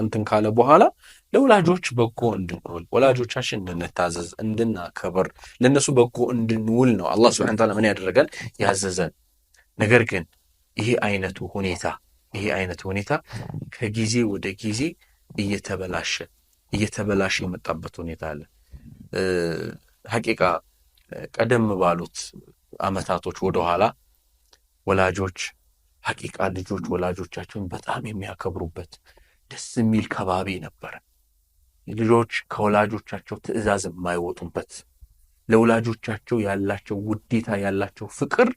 እንትን ካለ በኋላ ለወላጆች በጎ እንድንውል ወላጆቻችን እንድንታዘዝ እንድናከብር ለነሱ በጎ እንድንውል ነው አላህ ሱብሓነሁ ወተዓላ ምን ያደረጋል ያዘዘን። ነገር ግን ይሄ አይነቱ ሁኔታ ከጊዜ ወደ ጊዜ እየተበላሸ የመጣበት ሁኔታ አለ። ሐቂቃ ቀደም ባሉት አመታቶች ወደኋላ ወላጆች ሐቂቃ ልጆች ወላጆቻቸውን በጣም የሚያከብሩበት ደስ የሚል ከባቢ ነበር። ልጆች ከወላጆቻቸው ትዕዛዝ የማይወጡበት ለወላጆቻቸው ያላቸው ውዴታ ያላቸው ፍቅር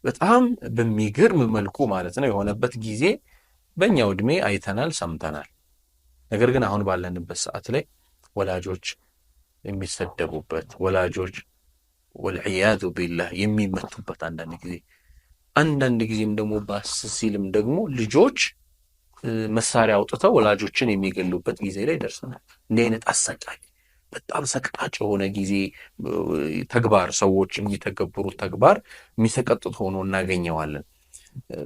በጣም በሚገርም መልኩ ማለት ነው የሆነበት ጊዜ በእኛው ዕድሜ አይተናል ሰምተናል። ነገር ግን አሁን ባለንበት ሰዓት ላይ ወላጆች የሚሰደቡበት ወላጆች ወልዒያዙ ቢላህ የሚመቱበት አንዳንድ ጊዜም ደግሞ ባስ ሲልም ደግሞ ልጆች መሳሪያ አውጥተው ወላጆችን የሚገሉበት ጊዜ ላይ ደርሰናል። እንዲህ አይነት አሰቃቂ በጣም ሰቅጣጭ የሆነ ጊዜ ተግባር ሰዎች የሚተገብሩት ተግባር የሚሰቀጥጥ ሆኖ እናገኘዋለን።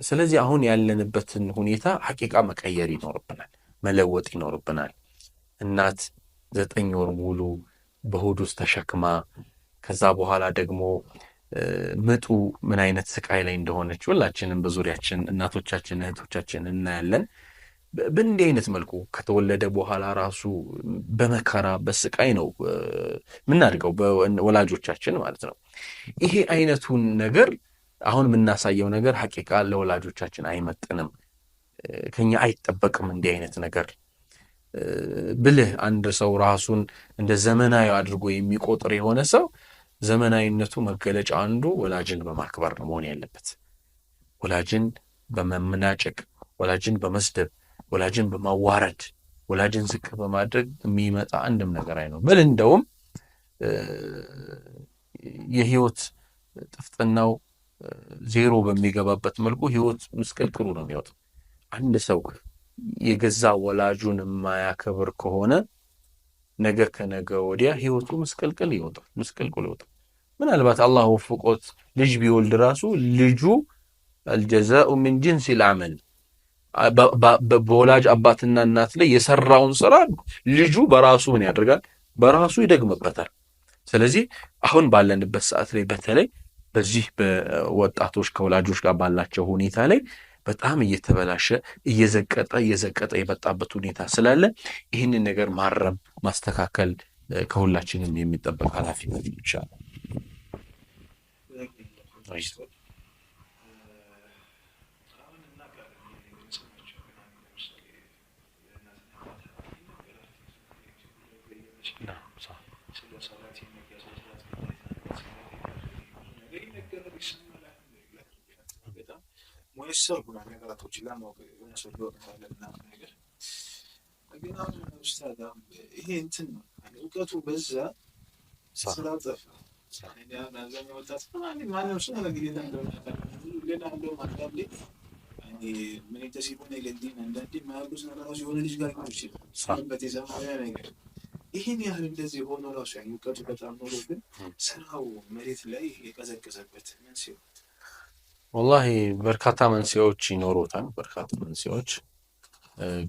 ስለዚህ አሁን ያለንበትን ሁኔታ ሐቂቃ መቀየር ይኖርብናል፣ መለወጥ ይኖርብናል። እናት 9 ወር ሙሉ በሆድ ውስጥ ተሸክማ ከዛ በኋላ ደግሞ ምጡ ምን አይነት ስቃይ ላይ እንደሆነች ሁላችንም በዙሪያችን እናቶቻችን እህቶቻችን እናያለን። በእንዲህ አይነት መልኩ ከተወለደ በኋላ ራሱ በመከራ በስቃይ ነው ምናድገው በወላጆቻችን ማለት ነው። ይሄ አይነቱን ነገር አሁን የምናሳየው ነገር ሐቂቃ ለወላጆቻችን አይመጥንም፣ ከኛ አይጠበቅም። እንዲህ አይነት ነገር ብልህ አንድ ሰው ራሱን እንደ ዘመናዊ አድርጎ የሚቆጥር የሆነ ሰው ዘመናዊነቱ መገለጫ አንዱ ወላጅን በማክበር ነው መሆን ያለበት። ወላጅን በመመናጨቅ ወላጅን በመስደብ ወላጅን በማዋረድ ወላጅን ዝቅ በማድረግ የሚመጣ አንድም ነገር አይኖርም። በል እንደውም የህይወት ጥፍጥናው ዜሮ በሚገባበት መልኩ ህይወት ምስቅልቅሉ ነው የሚወጣው። አንድ ሰው የገዛ ወላጁን የማያከብር ከሆነ ነገ ከነገ ወዲያ ህይወቱ ምስቅልቅል ይወጣል። ምናልባት አላህ ወፍቆት ልጅ ቢወልድ ራሱ ልጁ አልጀዛኡ ሚን ጂንሲል ዐመል በወላጅ አባትና እናት ላይ የሰራውን ስራ ልጁ በራሱ ምን ያደርጋል? በራሱ ይደግምበታል። ስለዚህ አሁን ባለንበት ሰዓት ላይ በተለይ በዚህ በወጣቶች ከወላጆች ጋር ባላቸው ሁኔታ ላይ በጣም እየተበላሸ እየዘቀጠ የመጣበት ሁኔታ ስላለ ይህንን ነገር ማረም ማስተካከል ከሁላችንም የሚጠበቅ ኃላፊነት ይቻላል። ሙየሰር ሆኗል ነገራቶችን ለማወቅ የሆነ ሰው ሊሆን ካለ ምናምን ነገር ግን አሁን ኡስታዝ ይሄ እንትን ነው እውቀቱ በዛ ስራ ጠፋ። አብዛኛው ወጣት ማንም ሰው እንግዲህ ሌላ እንደውም አንዳንዴ ምን የተሲሆነ የገድን አንዳንዴ ማያውቁት ነገራሱ የሆነ ልጅ ጋር ሊሆን ይችላል በት የዘማሪያ ነገር ይህን ያህል እንደዚህ የሆነ ራሱ ያ እውቀቱ በጣም ኖሮ ግን ስራው መሬት ላይ የቀዘቀዘበት መንስኤው ወላሂ በርካታ መንስኤዎች ይኖሩታል። በርካታ መንስኤዎች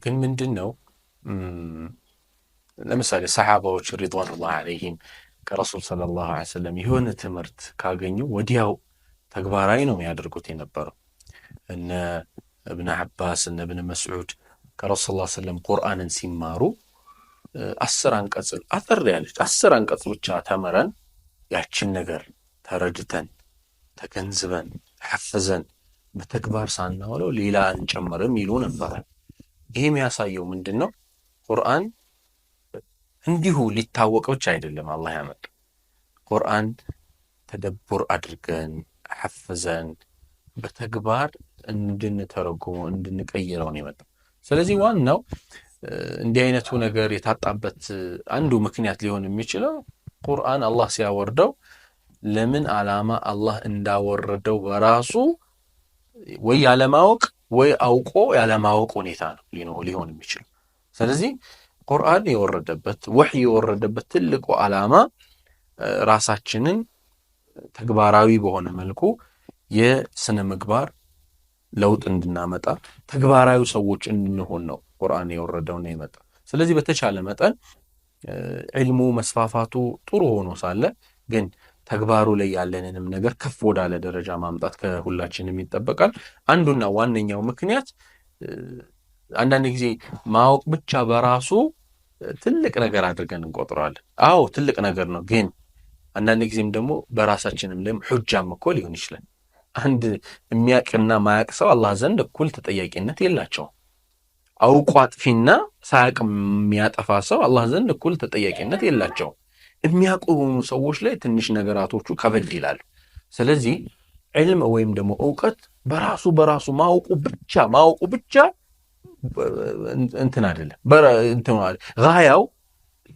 ግን ምንድን ነው ለምሳሌ ሰሓባዎች ሪድዋኑላህ ዐለይሂም ከረሱል ሰለላሁ ዐለይሂ ወሰለም የሆነ ትምህርት ካገኙ ወዲያው ተግባራዊ ነው የሚያደርጉት የነበረው። እነ እብነ ዐባስ እነ እብነ መስዑድ ከረሱል ሰለላሁ ዐለይሂ ወሰለም ቁርአንን ሲማሩ 10 አንቀጽ አጠር ያለች 10 አንቀጽ ብቻ ተምረን ያችን ነገር ተረድተን ተገንዝበን ሐፍዘን በተግባር ሳናውለው ሌላ አንጨምርም ይሉ ነበር። ይሄ የሚያሳየው ምንድነው? ቁርአን እንዲሁ ሊታወቅ ብቻ አይደለም አላህ ያመጣ ቁርአን ተደቡር አድርገን ሐፍዘን በተግባር እንድንተረጉመው እንድንቀይረው ነው የመጣው። ስለዚህ ዋናው እንዲህ አይነቱ ነገር የታጣበት አንዱ ምክንያት ሊሆን የሚችለው ቁርአን አላህ ሲያወርደው ለምን ዓላማ አላህ እንዳወረደው በራሱ ወይ ያለማወቅ ወይ አውቆ ያለማወቅ ሁኔታ ነው ሊሆን የሚችለው። ስለዚህ ቁርአን የወረደበት ወህይ የወረደበት ትልቁ ዓላማ ራሳችንን ተግባራዊ በሆነ መልኩ የስነ ምግባር ለውጥ እንድናመጣ ተግባራዊ ሰዎች እንድንሆን ነው ቁርአን የወረደው ነው የመጣው። ስለዚህ በተቻለ መጠን ዒልሙ መስፋፋቱ ጥሩ ሆኖ ሳለ ግን ተግባሩ ላይ ያለንንም ነገር ከፍ ወዳለ ደረጃ ማምጣት ከሁላችንም ይጠበቃል። አንዱና ዋነኛው ምክንያት አንዳንድ ጊዜ ማወቅ ብቻ በራሱ ትልቅ ነገር አድርገን እንቆጥረዋለን። አዎ ትልቅ ነገር ነው፣ ግን አንዳንድ ጊዜም ደግሞ በራሳችንም ላይ ሁጃም እኮ ሊሆን ይችላል። አንድ የሚያቅና ማያቅ ሰው አላህ ዘንድ እኩል ተጠያቂነት የላቸውም። አውቆ አጥፊና ሳያቅ የሚያጠፋ ሰው አላህ ዘንድ እኩል ተጠያቂነት የላቸውም። የሚያውቁ ሰዎች ላይ ትንሽ ነገራቶቹ ከበድ ይላሉ። ስለዚህ ዒልም ወይም ደግሞ እውቀት በራሱ ማወቁ ብቻ እንትን አይደለም። እንትን ጋያው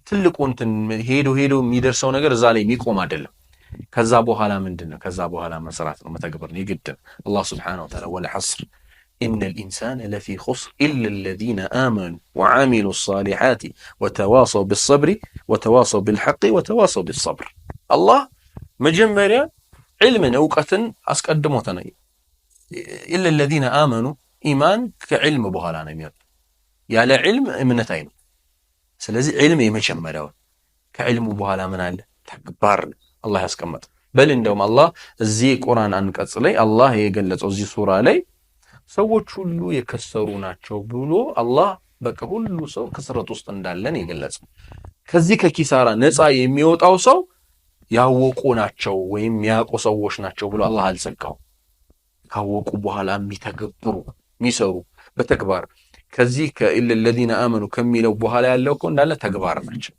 ትልቁ እንትን ሄዶ የሚደርሰው ነገር እዛ ላይ የሚቆም አይደለም። ከዛ በኋላ ምንድነው? ከዛ በኋላ መስራት ነው፣ መተግበር ነው የግድ። አላህ ሱብሓነሁ ወተዓላ ወልዐስር ኢነል ኢንሳነ ለፊ ኹስር ኢላ አለዚነ አመኑ ወዐሚሉ ሷሊሓቲ ወተዋሰው ቢሰብሪ ወተዋሰው ቢልሐቂ ወተዋሰው ቢሰብር። አላህ መጀመሪያ ዒልምን እውቀትን አስቀድሞት ነው። ኢላ አለዚነ አመኑ ኢማን ከዕልም በኋላ ነው የሚመጣው። ያለ ዕልም እምነት አይኖርም። ስለዚህ ዕልም የመጀመሪያው፣ ከዕልሙ በኋላ ምን አለ? ተግባር አላህ ያስቀመጠ። በል እንደውም አላህ እዚህ ቁርአን አንቀጽ ላይ አላህ የገለጸው እዚህ ሱራ ላይ ሰዎች ሁሉ የከሰሩ ናቸው ብሎ አላህ በቃ ሁሉ ሰው ክስረት ውስጥ እንዳለን የገለጸው። ከዚህ ከኪሳራ ነፃ የሚወጣው ሰው ያወቁ ናቸው ወይም የሚያውቁ ሰዎች ናቸው ብሎ አላህ አልዘጋው። ካወቁ በኋላ የሚተገብሩ የሚሰሩ በተግባር ከዚህ ከኢለ الذين آمنوا ከሚለው በኋላ ያለው እኮ እንዳለ ተግባር ናቸው።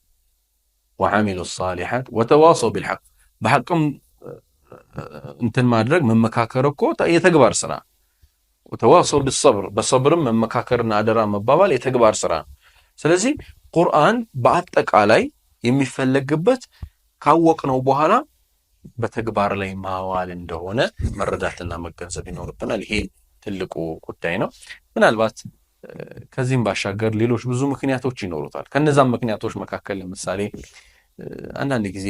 وعملوا الصالحات وتواصوا بالحق በሐቅም እንትን ማድረግ መመካከር እኮ የተግባር ስራ። وتواصوا بالصبر በሰብርም መመካከርና አደራ መባባል የተግባር ስራ። ስለዚህ ቁርአን በአጠቃላይ የሚፈለግበት ካወቅነው በኋላ በተግባር ላይ ማዋል እንደሆነ መረዳትና መገንዘብ ይኖርብናል። ይሄ ትልቁ ጉዳይ ነው። ምናልባት ከዚህም ባሻገር ሌሎች ብዙ ምክንያቶች ይኖሩታል። ከነዛም ምክንያቶች መካከል ለምሳሌ አንዳንድ ጊዜ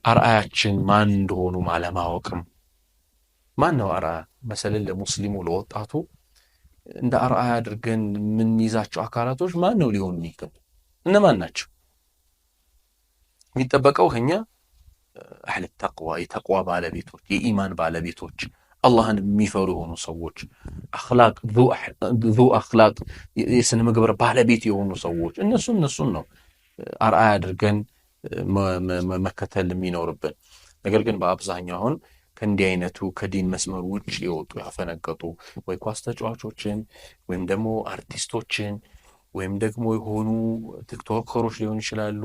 አርአያችን ማን እንደሆኑ አለማወቅም። ማን ነው አርአያ? መሰለን ለሙስሊሙ ለወጣቱ እንደ አርአያ አድርገን የምንይዛቸው አካላቶች ማን ነው ሊሆኑ የሚገቡ? እነማን ናቸው? የሚጠበቀው ከኛ አህለ ተቅዋ የተቅዋ ባለቤቶች የኢማን ባለቤቶች አላህን የሚፈሩ የሆኑ ሰዎች አኽላቅ ዙ አኽላቅ የስነ ምግባር ባለቤት የሆኑ ሰዎች እነሱን ነው አርአያ አድርገን መከተል የሚኖርብን። ነገር ግን በአብዛኛው አሁን ከእንዲህ አይነቱ ከዲን መስመር ውጭ የወጡ ያፈነገጡ ወይ ኳስ ተጫዋቾችን ወይም ደግሞ አርቲስቶችን ወይም ደግሞ የሆኑ ቲክቶከሮች ሊሆኑ ይችላሉ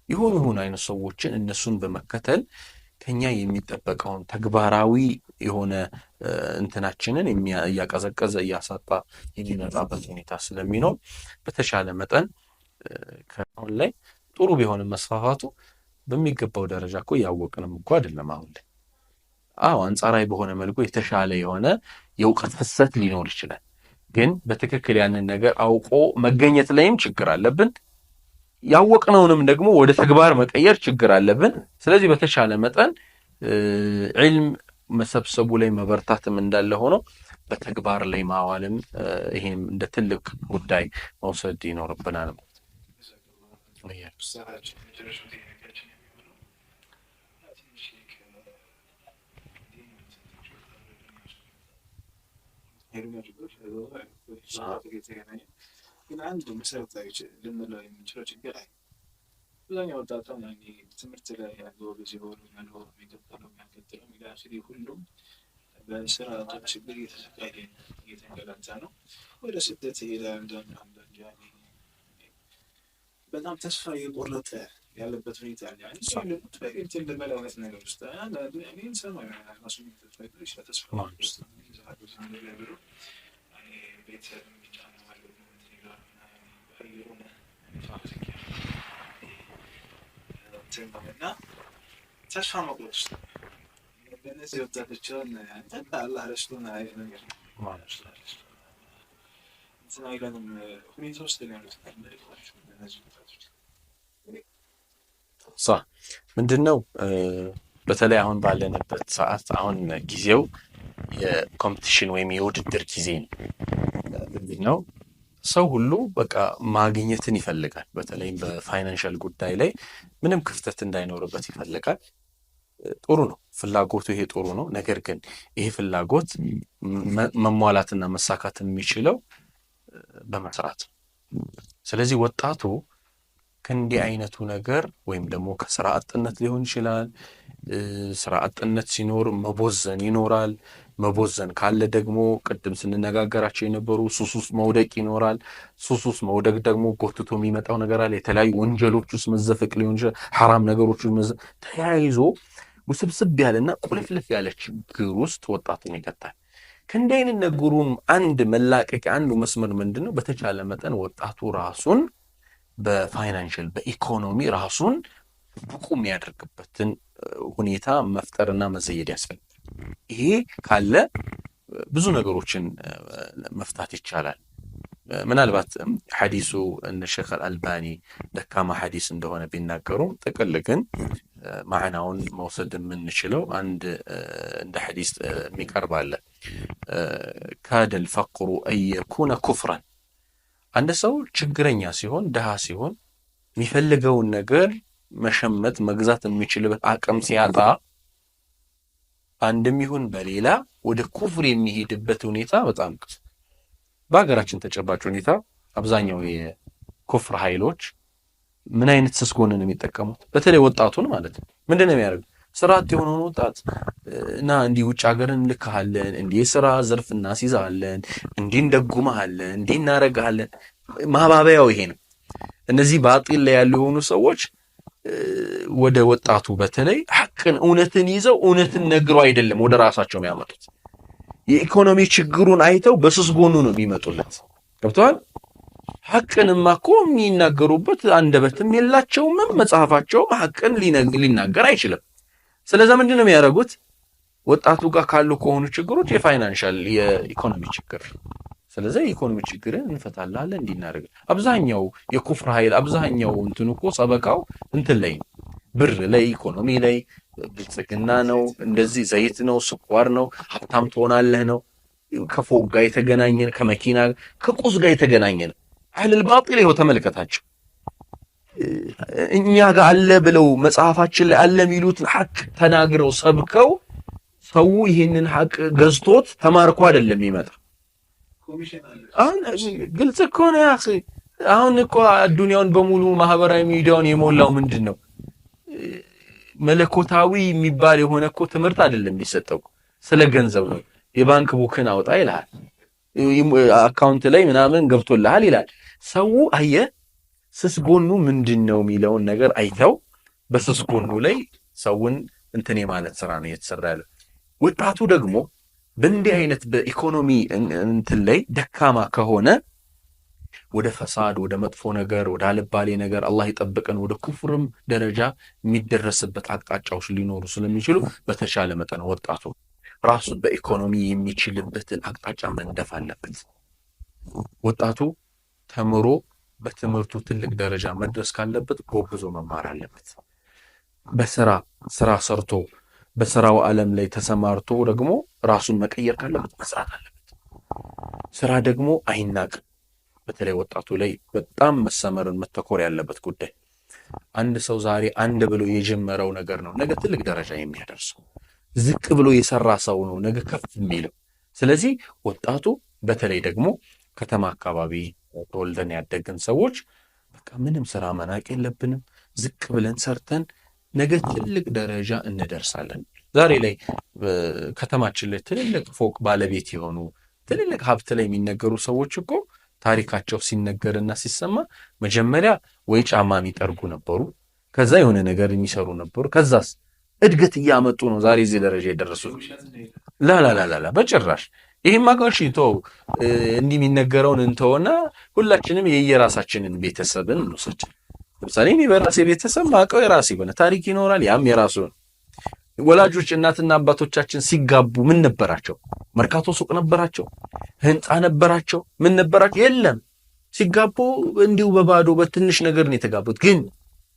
የሆኑ አይነት ሰዎችን እነሱን በመከተል ከኛ የሚጠበቀውን ተግባራዊ የሆነ እንትናችንን እያቀዘቀዘ እያሳጣ የሚመጣበት ሁኔታ ስለሚኖር በተሻለ መጠን ከአሁን ላይ ጥሩ ቢሆንም መስፋፋቱ በሚገባው ደረጃ እኮ ያወቅንም እኮ አይደለም አሁን ላይ። አንጻራዊ በሆነ መልኩ የተሻለ የሆነ የእውቀት ፍሰት ሊኖር ይችላል። ግን በትክክል ያንን ነገር አውቆ መገኘት ላይም ችግር አለብን። ያወቅነውንም ደግሞ ወደ ተግባር መቀየር ችግር አለብን። ስለዚህ በተሻለ መጠን ዒልም መሰብሰቡ ላይ መበርታትም እንዳለ ሆኖ በተግባር ላይ ማዋልም ይሄም እንደ ትልቅ ጉዳይ መውሰድ ይኖርብናል። ግን አንድ መሰረታዊ ልንለው የምንችለው ችግር አይ ብዙኛው ወጣቱ ትምህርት ላይ ያለው ጊዜ ሆኖ ያለው የሚቀጥለው ሚላስሪ ሁሉም በስራ ችግር እየተሰቃየ እየተንገላታ ነው። ወደ ስደት ይሄዳል። አንዳንድ በጣም ተስፋ እየቆረጠ ያለበት ሁኔታ አለ። እሱ ልሙት በእንትን ለመላውነት ነገር ውስጥ አንዳንዱ እኔን ሰማይ ራሱ ተስፋ ተስፋ ውስጥ ነው ቤት የሚጫነው እና ተስፋ መቁረጥ ውስጥ በእነዚህ ወጣቶችን አላህ ረስቶን አይነት ነገር እንትን አይለንም ሁኔታ ውስጥ ነው ያሉት። እነዚህ ወጣቶች ምንድነው በተለይ አሁን ባለንበት ሰዓት አሁን ጊዜው የኮምፒቲሽን ወይም የውድድር ጊዜ ነው። ሰው ሁሉ በቃ ማግኘትን ይፈልጋል። በተለይም በፋይናንሻል ጉዳይ ላይ ምንም ክፍተት እንዳይኖርበት ይፈልጋል። ጥሩ ነው ፍላጎቱ፣ ይሄ ጥሩ ነው። ነገር ግን ይሄ ፍላጎት መሟላትና መሳካት የሚችለው በመስራት። ስለዚህ ወጣቱ ከእንዲህ አይነቱ ነገር ወይም ደግሞ ከስራ አጥነት ሊሆን ይችላል። ስራ አጥነት ሲኖር መቦዘን ይኖራል። መቦዘን ካለ ደግሞ ቅድም ስንነጋገራቸው የነበሩ ሱስ ውስጥ መውደቅ ይኖራል። ሱስ ውስጥ መውደቅ ደግሞ ጎትቶ የሚመጣው ነገር አለ። የተለያዩ ወንጀሎች ውስጥ መዘፈቅ ሊሆን ይችላል። ሐራም ነገሮች ውስጥ ተያይዞ ውስብስብ ያለና ቁልፍልፍ ያለ ችግር ውስጥ ወጣቱን ይከታል። ከእንዲህ አይነት ነገሩን አንድ መላቀቂያ አንዱ መስመር ምንድነው? በተቻለ መጠን ወጣቱ ራሱን በፋይናንሻል በኢኮኖሚ ራሱን ብቁ የሚያደርግበትን ሁኔታ መፍጠርና መዘየድ ያስፈልጋል። ይሄ ካለ ብዙ ነገሮችን መፍታት ይቻላል። ምናልባት ሐዲሱ እነ ሼኽ አልባኒ ደካማ ሐዲስ እንደሆነ ቢናገሩም ጥቅል ግን ማዕናውን መውሰድ የምንችለው አንድ እንደ ሐዲስ የሚቀርብ አለ። ካደል ፈቅሩ አየኩነ ኩፍራን። አንድ ሰው ችግረኛ ሲሆን ድሃ ሲሆን የሚፈልገውን ነገር መሸመት መግዛት የሚችልበት አቅም ሲያጣ አንድም ይሁን በሌላ ወደ ኩፍር የሚሄድበት ሁኔታ በጣም በሀገራችን ተጨባጭ ሁኔታ አብዛኛው የኩፍር ኃይሎች ምን አይነት ስስጎንን የሚጠቀሙት በተለይ ወጣቱን ማለት ነው። ምንድነው የሚያደርጉት? ስራት የሆነውን ወጣት እና እንዲህ ውጭ ሀገርን ልካለን፣ እንዲህ የሥራ ዘርፍ እናስይዛለን፣ እንዲህ እንደጉማለን፣ እንዲህ እናረጋለን። ማባበያው ይሄ ነው። እነዚህ ባጢል ላይ ያሉ የሆኑ ሰዎች ወደ ወጣቱ በተለይ ሐቅን እውነትን ይዘው እውነትን ነግረው አይደለም ወደ ራሳቸው የሚያመጡት። የኢኮኖሚ ችግሩን አይተው በስስ ጎኑ ነው የሚመጡለት። ገብተዋል። ሐቅንማ እኮ የሚናገሩበት አንደበትም የላቸውም፣ መጽሐፋቸውም ሐቅን ሊናገር አይችልም። ስለዚህ ምንድነው የሚያደርጉት? ወጣቱ ጋር ካሉ ከሆኑ ችግሮች የፋይናንሻል የኢኮኖሚ ችግር፣ ስለዚህ የኢኮኖሚ ችግርን እንፈታለን እንዲናደርግ አብዛኛው የኩፍር ኃይል አብዛኛው እንትኑ እኮ ሰበካው እንትን ላይ ብር ላይ ኢኮኖሚ ላይ ብልጽግና ነው፣ እንደዚህ ዘይት ነው፣ ስኳር ነው፣ ሀብታም ትሆናለህ ነው፣ ከፎቅ ጋር የተገናኘ ከመኪና ከቁስ ጋር የተገናኘ ነው። አህለል ባጢል ይኸው ተመልከታቸው። እኛ ጋር አለ ብለው መጽሐፋችን ላይ አለ የሚሉትን ሐቅ ተናግረው ሰብከው ሰው ይሄንን ሐቅ ገዝቶት ተማርኮ አይደለም ይመጣ። አሁን ግልጽ እኮ ነው ያ። አሁን እኮ ዱንያውን በሙሉ ማህበራዊ ሚዲያውን የሞላው ምንድነው? መለኮታዊ የሚባል የሆነ እኮ ትምህርት አይደለም የሚሰጠው፣ ስለ ገንዘብ ነው። የባንክ ቡክን አውጣ ይላል፣ አካውንት ላይ ምናምን ገብቶልሃል ይላል። ሰው አየ ስስ ጎኑ ምንድነው የሚለውን ነገር አይተው በስስ ጎኑ ላይ ሰውን እንትን የማለት ስራ ነው እየተሰራ ያለው። ወጣቱ ደግሞ በእንዲህ አይነት በኢኮኖሚ እንትን ላይ ደካማ ከሆነ ወደ ፈሳድ፣ ወደ መጥፎ ነገር፣ ወደ አልባሌ ነገር አላህ ይጠብቀን፣ ወደ ኩፍርም ደረጃ የሚደረስበት አቅጣጫዎች ሊኖሩ ስለሚችሉ በተሻለ መጠን ወጣቱ ራሱን በኢኮኖሚ የሚችልበትን አቅጣጫ መንደፍ አለበት። ወጣቱ ተምሮ በትምህርቱ ትልቅ ደረጃ መድረስ ካለበት ጎብዞ መማር አለበት። ስራ ሰርቶ በስራው ዓለም ላይ ተሰማርቶ ደግሞ ራሱን መቀየር ካለበት መስራት አለበት። ስራ ደግሞ አይናቅም። በተለይ ወጣቱ ላይ በጣም መሰመርን መተኮር ያለበት ጉዳይ። አንድ ሰው ዛሬ አንድ ብሎ የጀመረው ነገር ነው ነገ ትልቅ ደረጃ የሚያደርሰው። ዝቅ ብሎ የሰራ ሰው ነው ነገ ከፍ የሚለው። ስለዚህ ወጣቱ በተለይ ደግሞ ከተማ አካባቢ ተወልደን ያደግን ሰዎች በቃ ምንም ስራ መናቅ የለብንም። ዝቅ ብለን ሰርተን ነገ ትልቅ ደረጃ እንደርሳለን። ዛሬ ላይ ከተማችን ላይ ትልልቅ ፎቅ ባለቤት የሆኑ ትልልቅ ሀብት ላይ የሚነገሩ ሰዎች እኮ ታሪካቸው ሲነገርና ሲሰማ መጀመሪያ ወይ ጫማ የሚጠርጉ ነበሩ፣ ከዛ የሆነ ነገር የሚሰሩ ነበሩ፣ ከዛስ እድገት እያመጡ ነው ዛሬ እዚህ ደረጃ የደረሱት። ላላላላ በጭራሽ ይሄማ ጋር ተው፣ እንዲህ የሚነገረውን እንተውና ሁላችንም የየራሳችንን ቤተሰብን እንውሰድ። ለምሳሌ እኔ በራሴ ቤተሰብ ማቀው የራሴ የሆነ ታሪክ ይኖራል። ያም የራሱ ወላጆች እናትና አባቶቻችን ሲጋቡ ምን ነበራቸው? መርካቶ ሱቅ ነበራቸው? ህንፃ ነበራቸው? ምን ነበራቸው? የለም። ሲጋቡ እንዲሁ በባዶ በትንሽ ነገር ነው የተጋቡት። ግን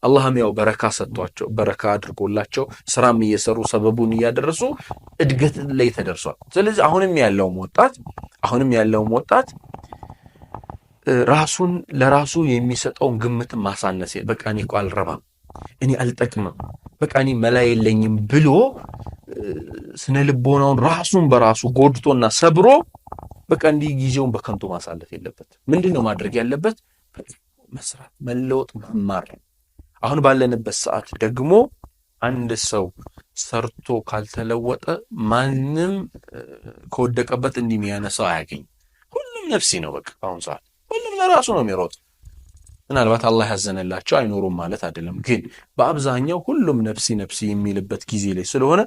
አላህም ያው በረካ ሰጥቷቸው በረካ አድርጎላቸው ስራም እየሰሩ ሰበቡን እያደረሱ እድገት ላይ ተደርሷል። ስለዚህ አሁንም ያለውም ወጣት ራሱን ለራሱ የሚሰጠውን ግምት ማሳነስ፣ በቃ እኔ እኮ አልረባም፣ እኔ አልጠቅምም፣ በቃ እኔ መላ የለኝም ብሎ ስነ ልቦናውን ራሱን በራሱ ጎድቶና ሰብሮ በቃ እንዲህ ጊዜውን በከንቱ ማሳለፍ የለበት። ምንድነው ማድረግ ያለበት? መስራት፣ መለወጥ፣ መማር። አሁን ባለንበት ሰዓት ደግሞ አንድ ሰው ሰርቶ ካልተለወጠ ማንም ከወደቀበት እንዲህ የሚያነሳው አያገኝ። ሁሉም ነፍሲ ነው። በቃ አሁን ሰዓት ሁሉም ለራሱ ነው የሚሮጥ። ምናልባት አላህ ያዘነላቸው አይኖሩም ማለት አይደለም፣ ግን በአብዛኛው ሁሉም ነፍሲ የሚልበት ጊዜ ላይ ስለሆነ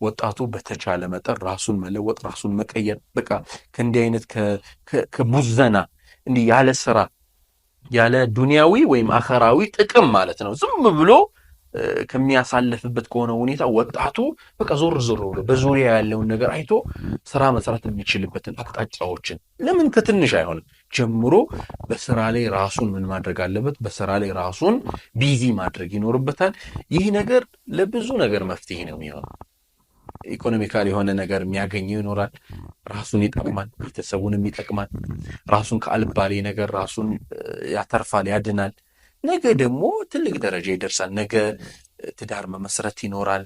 ወጣቱ በተቻለ መጠን ራሱን መለወጥ፣ ራሱን መቀየር፣ በቃ ከእንዲህ አይነት ከቡዘና እንዲህ ያለ ስራ ያለ ዱንያዊ ወይም አኸራዊ ጥቅም ማለት ነው ዝም ብሎ ከሚያሳልፍበት ከሆነ ሁኔታ ወጣቱ በቃ ዞር ብሎ በዙሪያ ያለውን ነገር አይቶ ስራ መስራት የሚችልበትን አቅጣጫዎችን ለምን ከትንሽ አይሆንም ጀምሮ በስራ ላይ ራሱን ምን ማድረግ አለበት? በስራ ላይ ራሱን ቢዚ ማድረግ ይኖርበታል። ይህ ነገር ለብዙ ነገር መፍትሄ ነው የሚሆነው። ኢኮኖሚካል የሆነ ነገር የሚያገኘው ይኖራል። ራሱን ይጠቅማል፣ ቤተሰቡንም ይጠቅማል። ራሱን ከአልባሌ ነገር ራሱን ያተርፋል፣ ያድናል። ነገ ደግሞ ትልቅ ደረጃ ይደርሳል። ነገ ትዳር መመስረት ይኖራል፣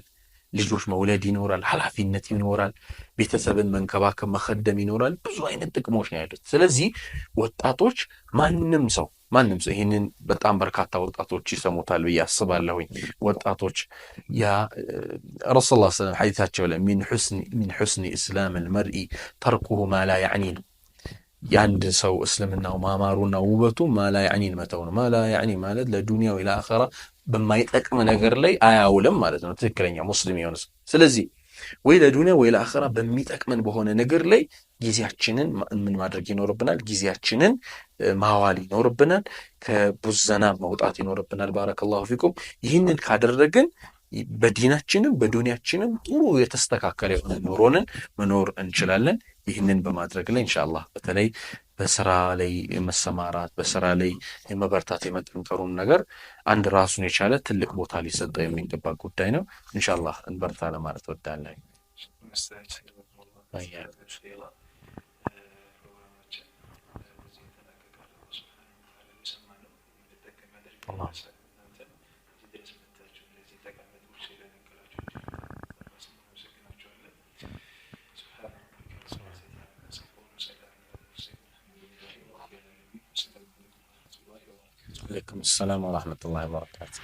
ልጆች መውለድ ይኖራል፣ ኃላፊነት ይኖራል፣ ቤተሰብን መንከባከብ መኸደም ይኖራል። ብዙ አይነት ጥቅሞች ነው ያሉት። ስለዚህ ወጣቶች ማንም ሰው ይህንን በጣም በርካታ ወጣቶች ይሰሙታል ብዬ አስባለሁኝ። ወጣቶች ያ ረሱል ሰለላሁ ዐለይሂ ወሰለም ሐዲታቸው ላይ ሚን ሑስኒ ኢስላም አልመርኢ ተርኩሁ ማ ላ ያዕኒ ነው። የአንድ ሰው እስልምናው ማማሩና ውበቱ ማላ ያዕኒን መተው ነው። ማላ ያዕኒ ማለት ለዱንያ ወይ ለአኸራ በማይጠቅም ነገር ላይ አያውልም ማለት ነው ትክክለኛ ሙስሊም የሆነ ሰው። ስለዚህ ወይ ለዱንያ ወይ ለአኸራ በሚጠቅመን በሆነ ነገር ላይ ጊዜያችንን ምን ማድረግ ይኖርብናል? ጊዜያችንን ማዋል ይኖርብናል። ከቡዘና መውጣት ይኖርብናል። ባረከላሁ ፊኩም። ይህንን ካደረግን በዲናችንም በዱንያችንም ጥሩ የተስተካከለ የሆነ ኑሮንን መኖር እንችላለን። ይህንን በማድረግ ላይ ኢንሻአላህ በተለይ በስራ ላይ መሰማራት፣ በስራ ላይ የመበርታት የመጠንከሩን ነገር አንድ ራሱን የቻለ ትልቅ ቦታ ሊሰጠው የሚገባ ጉዳይ ነው። ኢንሻአላህ እንበርታ ለማለት ወዳለሁ። عليكم السلام ورحمة الله وبركاته.